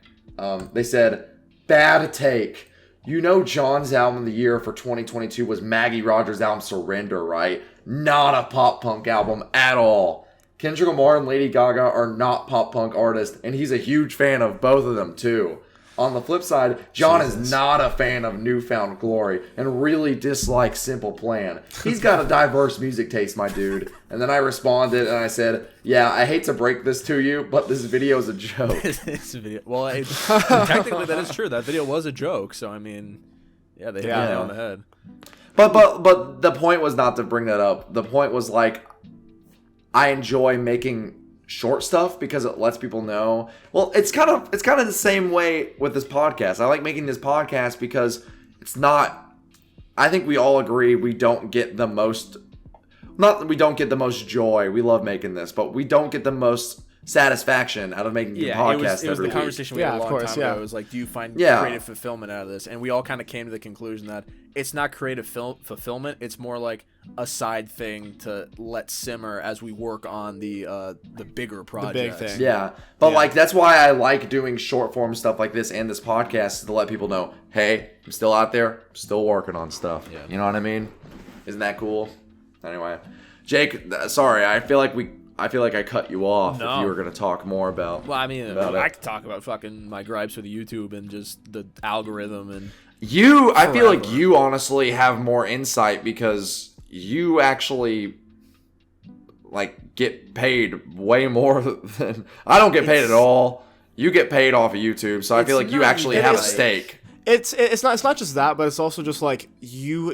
They said, bad take. You know John's album of the year for 2022 was Maggie Rogers' album Surrender, right? Not a pop punk album at all. Kendrick Lamar and Lady Gaga are not pop punk artists, and he's a huge fan of both of them too. On the flip side, John is not a fan of New Found Glory and really dislikes Simple Plan. He's got a diverse music taste, my dude. And then I responded and I said, yeah, I hate to break this to you, but this video is a joke. This video, well, technically that is true. That video was a joke, so I mean, yeah, they hit it on the head. But the point was not to bring that up. The point was like, I enjoy making short stuff because it lets people know. Well, it's kind of the same way with this podcast. I like making this podcast because it's not. I think we all agree we don't get the most. Not that we don't get the most joy. We love making this, but we don't get the most satisfaction out of making a podcast. It was the conversation we had a long time ago. It was like, do you find creative fulfillment out of this? And we all kind of came to the conclusion that it's not creative fulfillment. It's more like a side thing to let simmer as we work on the bigger project. The big thing. Yeah. But like that's why I like doing short form stuff like this and this podcast, to let people know, hey, I'm still out there, I'm still working on stuff. Yeah. You know what I mean? Isn't that cool? Anyway, Jake, sorry, I feel like I cut you off if you were going to talk more about. Well, I mean, I could talk about fucking my gripes with YouTube and just the algorithm and. I feel like you honestly have more insight because you actually like get paid way more than I don't get paid at all. You get paid off of YouTube, so I feel like you actually have a stake. It's not just that, but it's also just like you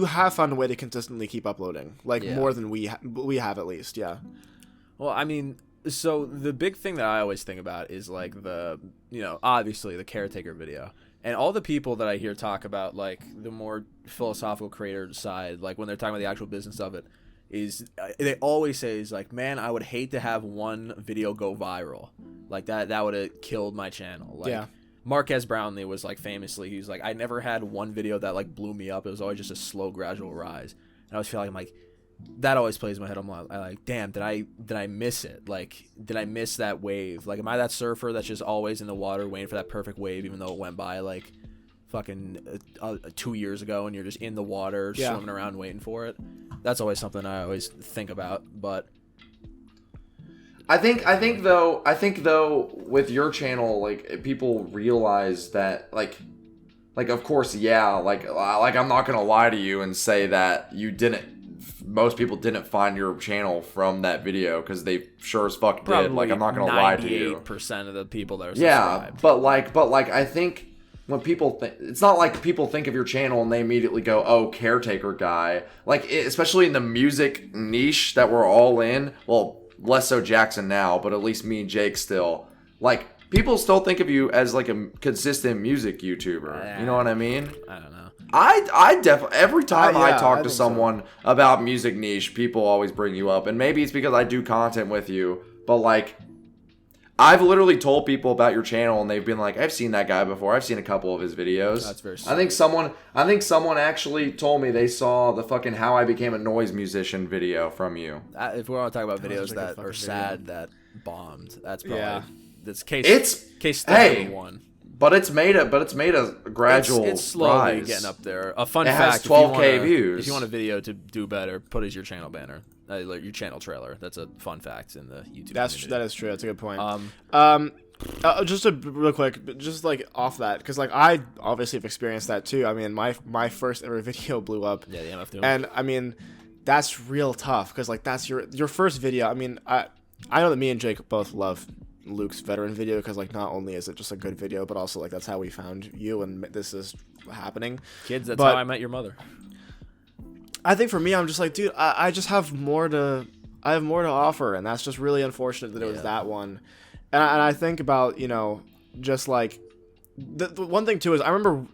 have found a way to consistently keep uploading, like more than we have at least. Yeah. Well, I mean, so the big thing that I always think about is like obviously the Caretaker video. And all the people that I hear talk about, like, the more philosophical creator side, like, when they're talking about the actual business of it, is they always say, is like, man, I would hate to have one video go viral. Like, that would have killed my channel. Like, Marquez Brownlee was, like, famously, he was like, I never had one video that, like, blew me up. It was always just a slow, gradual rise. And I always feel like, I'm like, that always plays in my head. I'm like, damn, did I miss it? Like, did I miss that wave? Like, am I that surfer that's just always in the water waiting for that perfect wave, even though it went by like fucking 2 years ago, and you're just in the water swimming around waiting for it? That's always something I always think about. But I think though with your channel, like, people realize that like of course, like I'm not gonna lie to you and say that most people didn't find your channel from that video, because they sure as fuck did. Like, I'm not gonna lie to you. 98% of the people that are subscribed. But like I think when people it's not like people think of your channel and they immediately go, oh, Caretaker guy. Like, especially in the music niche that we're all in. Well, less so Jackson now, but at least me and Jake still. Like, people still think of you as like a consistent music YouTuber. You know what I mean? I don't know. I definitely, every time I talk to someone about music niche, people always bring you up. And maybe it's because I do content with you, but like, I've literally told people about your channel and they've been like, I've seen that guy before. I've seen a couple of his videos. That's very sweet. I think someone actually told me they saw the fucking How I Became a Noise Musician video from you. If we want to talk about videos that are sad that bombed, that's probably that's case study number one. But it's made a gradual It's slowly rise. Getting up there. A fun it fact: has 12K views. If you want a video to do better, put as your channel banner, your channel trailer. That's a fun fact in the YouTube. That is true. That's a good point. Just real quick, just like off that, because like I obviously have experienced that too. I mean, my first ever video blew up. Yeah, the MF Doom. And I mean, that's real tough, because like that's your first video. I mean, I know that me and Jake both love Luke's veteran video, because like not only is it just a good video, but also like that's how we found you and this is happening. Kids, that's how I met your mother. I think for me, I'm just like, dude, I just have more to offer, and that's just really unfortunate that it was that one. And I think about, just like the one thing too is I remember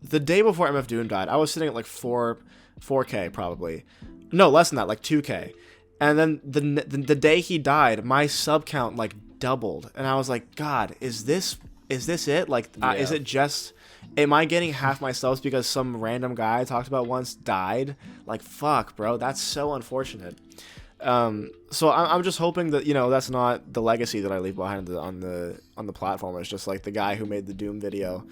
the day before MF Doom died, I was sitting at like 4K probably, no less than that, like 2K, and then the day he died, my sub count like doubled, and I was like, God, is this it? Like, is it just? Am I getting half my subs because some random guy I talked about once died? Like, fuck, bro, that's so unfortunate. So I'm just hoping that that's not the legacy that I leave behind on the platform. It's just like the guy who made the Doom video.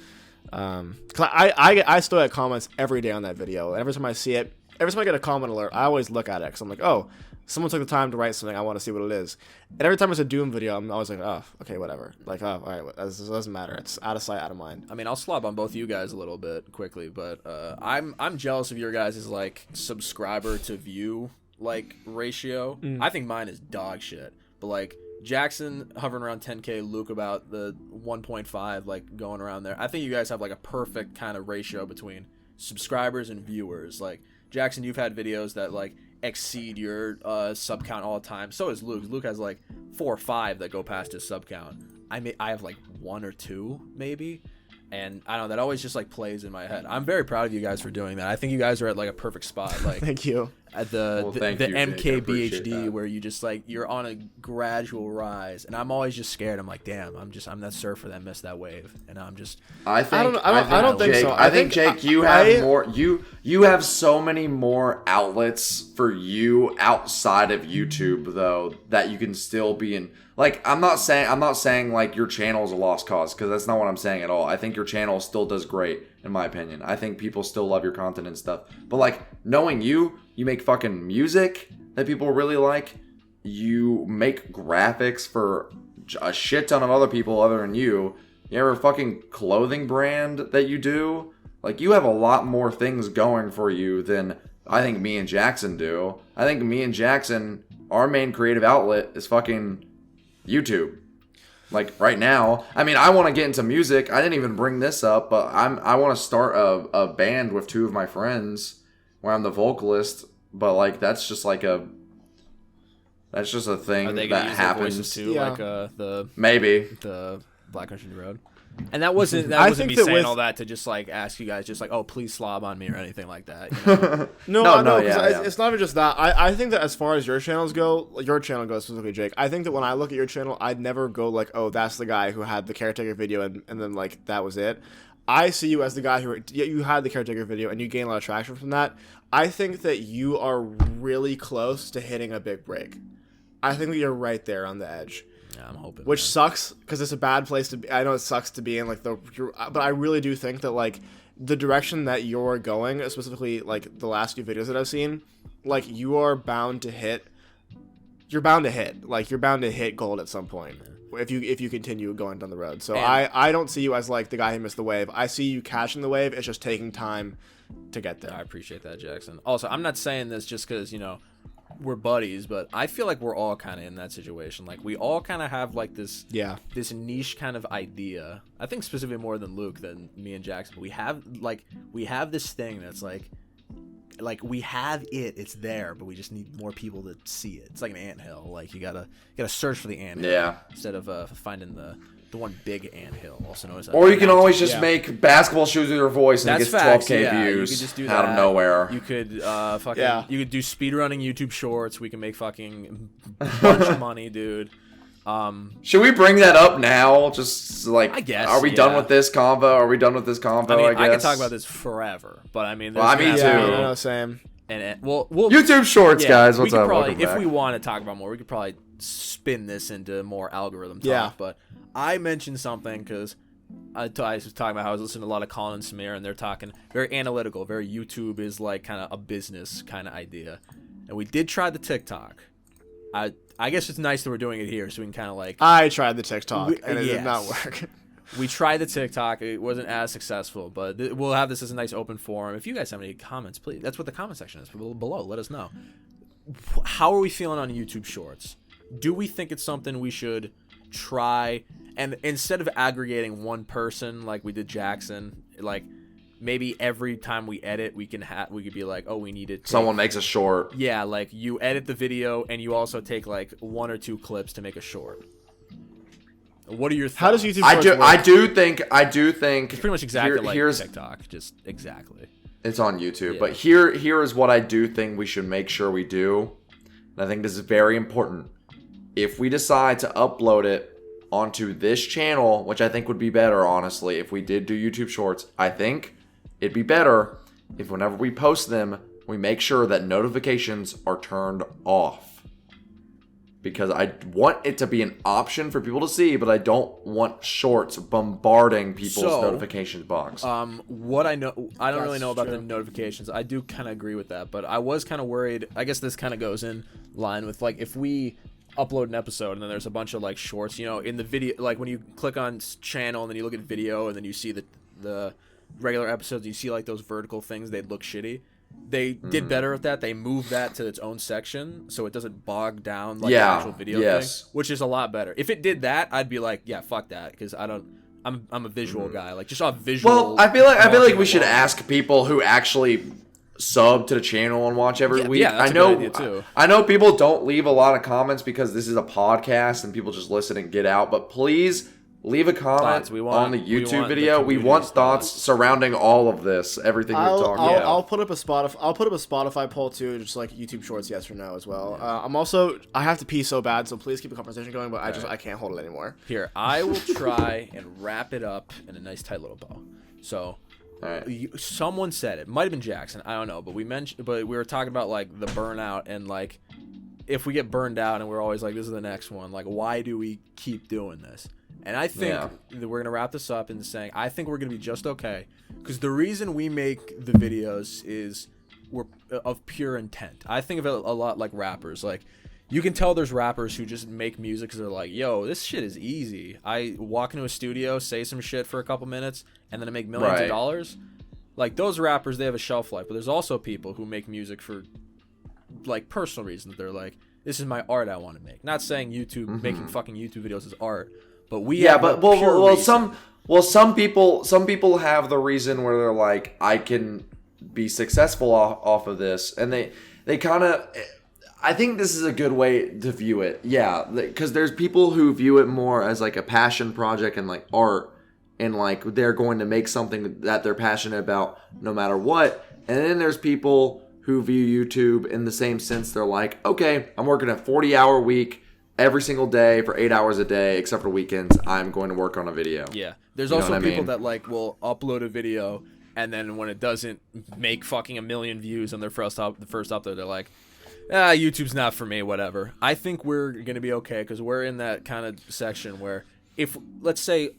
'Cause I still get comments every day on that video, and every time I see it, every time I get a comment alert, I always look at it because I'm like, oh, someone took the time to write something. I want to see what it is. And every time it's a Doom video, I'm always like, oh, okay, whatever. Like, oh, all right, this doesn't matter. It's out of sight, out of mind. I mean, I'll slob on both of you guys a little bit quickly, but I'm jealous of your guys' like subscriber to view like ratio. I think mine is dog shit, but like Jackson hovering around 10K, Luke about the 1.5, like going around there. I think you guys have like a perfect kind of ratio between subscribers and viewers. Like Jackson, you've had videos that like exceed your sub count all the time. So is Luke. Luke has like 4 or 5 that go past his sub count. I have like 1 or 2 maybe. And I don't know, that always just like plays in my head. I'm very proud of you guys for doing that. I think you guys are at like a perfect spot. Like Thank you. At the MKBHD where you just like you're on a gradual rise, and I'm always just scared. I'm like, damn, I'm that surfer that missed that wave, and I'm just. I don't think Jake, so. I think Jake, you have more. You have so many more outlets for you outside of YouTube though that you can still be in. Like I'm not saying like your channel is a lost cause, because that's not what I'm saying at all. I think your channel still does great in my opinion. I think people still love your content and stuff. But like knowing you make fucking music that people really like. You make graphics for a shit ton of other people other than you. You have a fucking clothing brand that you do. Like, you have a lot more things going for you than I think me and Jackson do. I think me and Jackson, our main creative outlet is fucking YouTube. Like, right now. I mean, I want to get into music. I didn't even bring this up, but I want to start a band with 2 of my friends where I'm the vocalist. But, like, that's just like a... That's just a thing that happens. Too, yeah. Like maybe the Black Country Road, and that wasn't me saying all that to just like ask you guys just like, oh, please slob on me or anything like that. You know? No, it's not even just that. I think that as far as your channels go, like your channel goes specifically, Jake. I think that when I look at your channel, I'd never go like, oh, that's the guy who had the caretaker video and then like that was it. I see you as the guy who you had the caretaker video and you gain a lot of traction from that. I think that you are really close to hitting a big break. I think that you're right there on the edge. Yeah, I'm hoping. Which sucks because it's a bad place to be. I know it sucks to be in but I really do think that like the direction that you're going, specifically like the last few videos that I've seen, like you are bound to hit. You're bound to hit. Like you're bound to hit gold at some point if you continue going down the road. So I don't see you as like the guy who missed the wave. I see you catching the wave. It's just taking time to get there. I appreciate that, Jackson. Also, I'm not saying this just because we're buddies, but I feel like we're all kind of in that situation. Like we all kind of have like this niche kind of idea. I think specifically more than Luke than me and Jackson. We have this thing that's like we have it's there, but we just need more people to see it. It's like an anthill. Like you gotta search for the anthill instead of finding the one big anthill, also known as. Or you can always just make basketball shoes with your voice and it gets 12K views you could just do out of nowhere. You could you could do speedrunning YouTube shorts. We can make fucking bunch of money, dude. Should we bring that up now? Just like, I guess. Are we done with this convo? I guess I could talk about this forever, but I mean, me too. Yeah, same. And we'll YouTube Shorts, guys. What's up? Probably, if we want to talk about more, we could probably spin this into more algorithm talk. Yeah. But I mentioned something because I was talking about how I was listening to a lot of Colin and Samir, and they're talking very analytical, very YouTube is like kind of a business kind of idea. And we did try the TikTok. I guess it's nice that we're doing it here, so we can kind of like. I tried the TikTok and it did not work. We tried the TikTok. It wasn't as successful, but we'll have this as a nice open forum. If you guys have any comments, please. That's what the comment section is below. Let us know. How are we feeling on YouTube Shorts? Do we think it's something we should try? And instead of aggregating one person like we did Jackson, like maybe every time we edit, we could be like, oh, we need it. Someone makes a short. Yeah, like you edit the video and you also take like 1 or 2 clips to make a short. What are your thoughts? How does YouTube Shorts work? I do think it's pretty much exactly like TikTok, just exactly. It's on YouTube, yeah. But here is what I do think we should make sure we do, and I think this is very important. If we decide to upload it onto this channel, which I think would be better, honestly, if we did do YouTube Shorts, I think it'd be better if whenever we post them, we make sure that notifications are turned off. because I want it to be an option for people to see, but I don't want shorts bombarding people's notifications box. What I know, I don't really know about true. the notifications. I do kind of agree with that, but I was kind of worried. I guess this kind of goes in line with like if we upload an episode and then there's a bunch of like shorts, in the video, like when you click on channel and then you look at video and then you see the regular episodes, you see like those vertical things, they'd look shitty. They did better at that. They moved that to its own section so it doesn't bog down like the actual video thing, which is a lot better. If it did that, I'd be like, yeah, fuck that, because I'm a visual guy. Like just a visual. Well, I feel like we should ask people who actually sub to the channel and watch every week. Yeah, that's a good idea too. I know people don't leave a lot of comments because this is a podcast and people just listen and get out, but please leave a comment on the YouTube video. We want thoughts surrounding all of this, everything we're talking about. I'll put up a Spotify poll too, just like YouTube Shorts, yes or no as well. I have to pee so bad, so please keep the conversation going. But I can't hold it anymore. Here, I will try and wrap it up in a nice tight little bow. So, someone said it might have been Jackson. I don't know, but we were talking about like the burnout and like if we get burned out and we're always like, this is the next one. Like, why do we keep doing this? And I think that we're going to wrap this up in saying I think we're going to be just okay. Because the reason we make the videos is we're of pure intent. I think of it a lot like rappers. Like, you can tell there's rappers who just make music because they're like, yo, this shit is easy. I walk into a studio, say some shit for a couple minutes, and then I make millions of dollars. Like, those rappers, they have a shelf life. But there's also people who make music for, like, personal reasons. They're like, this is my art I want to make. Not saying making fucking YouTube videos is art. But some people have the reason where they're like, I can be successful off of this, and they kind of. I think this is a good way to view it. Yeah, because there's people who view it more as like a passion project and like art, and like they're going to make something that they're passionate about no matter what. And then there's people who view YouTube in the same sense. They're like, okay, I'm working a 40-hour week. Every single day for 8 hours a day, except for weekends, I'm going to work on a video. Yeah. There's also people that like will upload a video and then when it doesn't make fucking 1 million views on their first upload, they're like, YouTube's not for me, whatever. I think we're going to be okay because we're in that kind of section where if, let's say,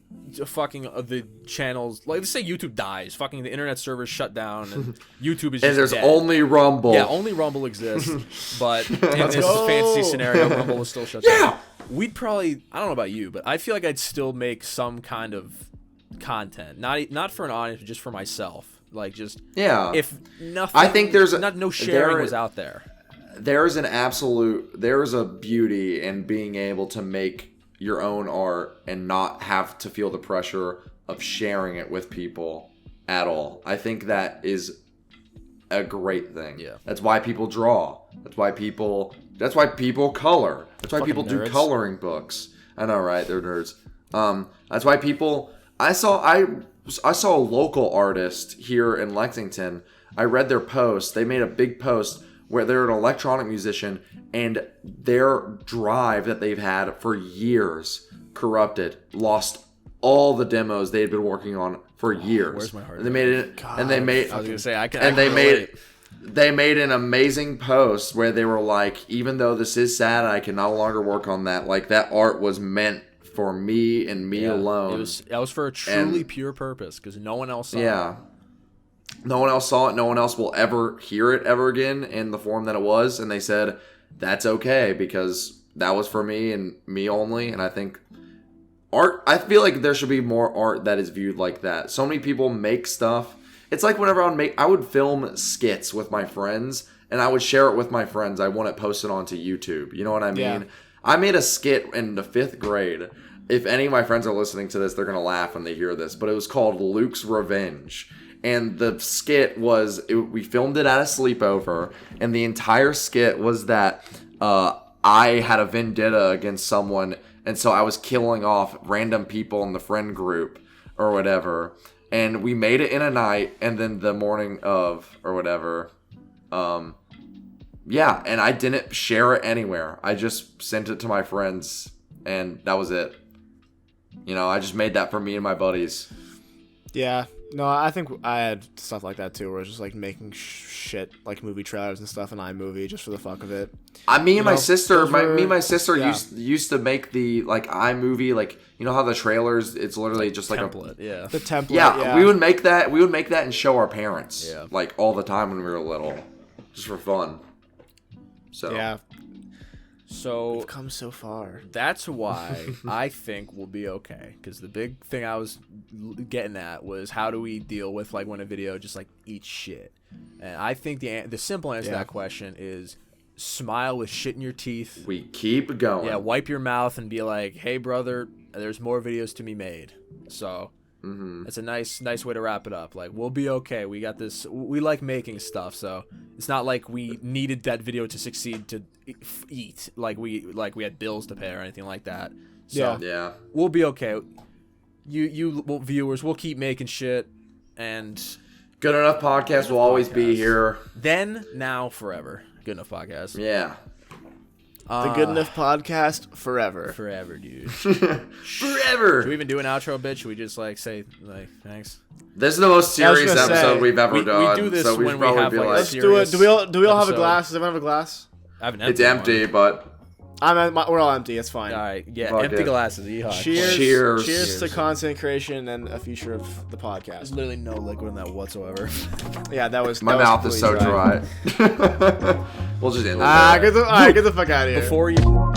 fucking the channels, like, let's say YouTube dies, fucking the internet servers shut down, and YouTube is just and there's dead. Only Rumble. Yeah, only Rumble exists, but in this fantasy scenario, Rumble is still shut down. We'd probably, I don't know about you, but I feel like I'd still make some kind of content, not for an audience, but just for myself. Like, just, if nothing, I think there's no sharing was out there. There's a beauty in being able to make your own art and not have to feel the pressure of sharing it with people at all. I think that is a great thing. Yeah. That's why people draw. That's why people color. That's why people do coloring books. I know, right? They're nerds. That's why people I saw a local artist here in Lexington. I read their post. They made a big post where they're an electronic musician and their drive that they've had for years corrupted, lost all the demos they had been working on for years. Where's my heart? And they made it. God, and they made. I was gonna say They made an amazing post where they were like, even though this is sad, I can no longer work on that. Like, that art was meant for me and me alone. That was for a truly pure purpose because no one else saw it. No one else saw it. No one else will ever hear it ever again in the form that it was. And they said, that's okay because that was for me and me only. And I think I feel like there should be more art that is viewed like that. So many people make stuff. It's like whenever I would film skits with my friends and I would share it with my friends. I want it posted onto YouTube. You know what I mean? Yeah. I made a skit in the 5th grade. If any of my friends are listening to this, they're going to laugh when they hear this. But it was called Luke's Revenge. And the skit we filmed it at a sleepover, and the entire skit was that I had a vendetta against someone, and so I was killing off random people in the friend group or whatever. And we made it in a night, and then the morning of or whatever, and I didn't share it anywhere. I just sent it to my friends, and that was it. I just made that for me and my buddies. Yeah. No, I think I had stuff like that too, where it was just like making shit like movie trailers and stuff in iMovie just for the fuck of it. Me and my sister yeah. used to make the like iMovie, like you know how the trailers, it's literally just like Template, The template. yeah. We would make that and show our parents Yeah. like all the time when we were little, just for fun. So Yeah. So We've come so far. that's why I think we'll be okay. Because the big thing I was getting at was how do we deal with like when a video just like eats shit? And I think the simple answer to that question is smile with shit in your teeth. we keep going. Yeah, wipe your mouth and be like, "Hey, brother, there's more videos to be made." So it's a nice way to wrap it up. Like, we'll be okay. We got this. We like making stuff, so it's not like we needed that video to succeed to eat. Like we had bills to pay or anything like that. So Yeah. we'll be okay. You viewers, we'll keep making shit, and Good Enough Podcast will always be here. then, now, forever. Good Enough Podcast. Yeah. The Good Enough Podcast forever. Forever, dude. Forever. Should we even do an outro, bitch? Should we just like say like thanks? This is the most Yeah, I was serious gonna episode say, we've ever we done. do this so we when should we probably have, be like, like, Let's do it. Do we all have a episode. glass? Does everyone have a glass? I have an it's empty. empty, but We're all empty. It's fine. All right, yeah, Fuck empty it. glasses. Yeehaw. Cheers. Cheers. Cheers to content creation and a future of the There's podcast. literally no liquid in that whatsoever. Yeah, that was. my that was mouth is so completely dry. We'll just end it. All right, get the fuck out of here. Before you.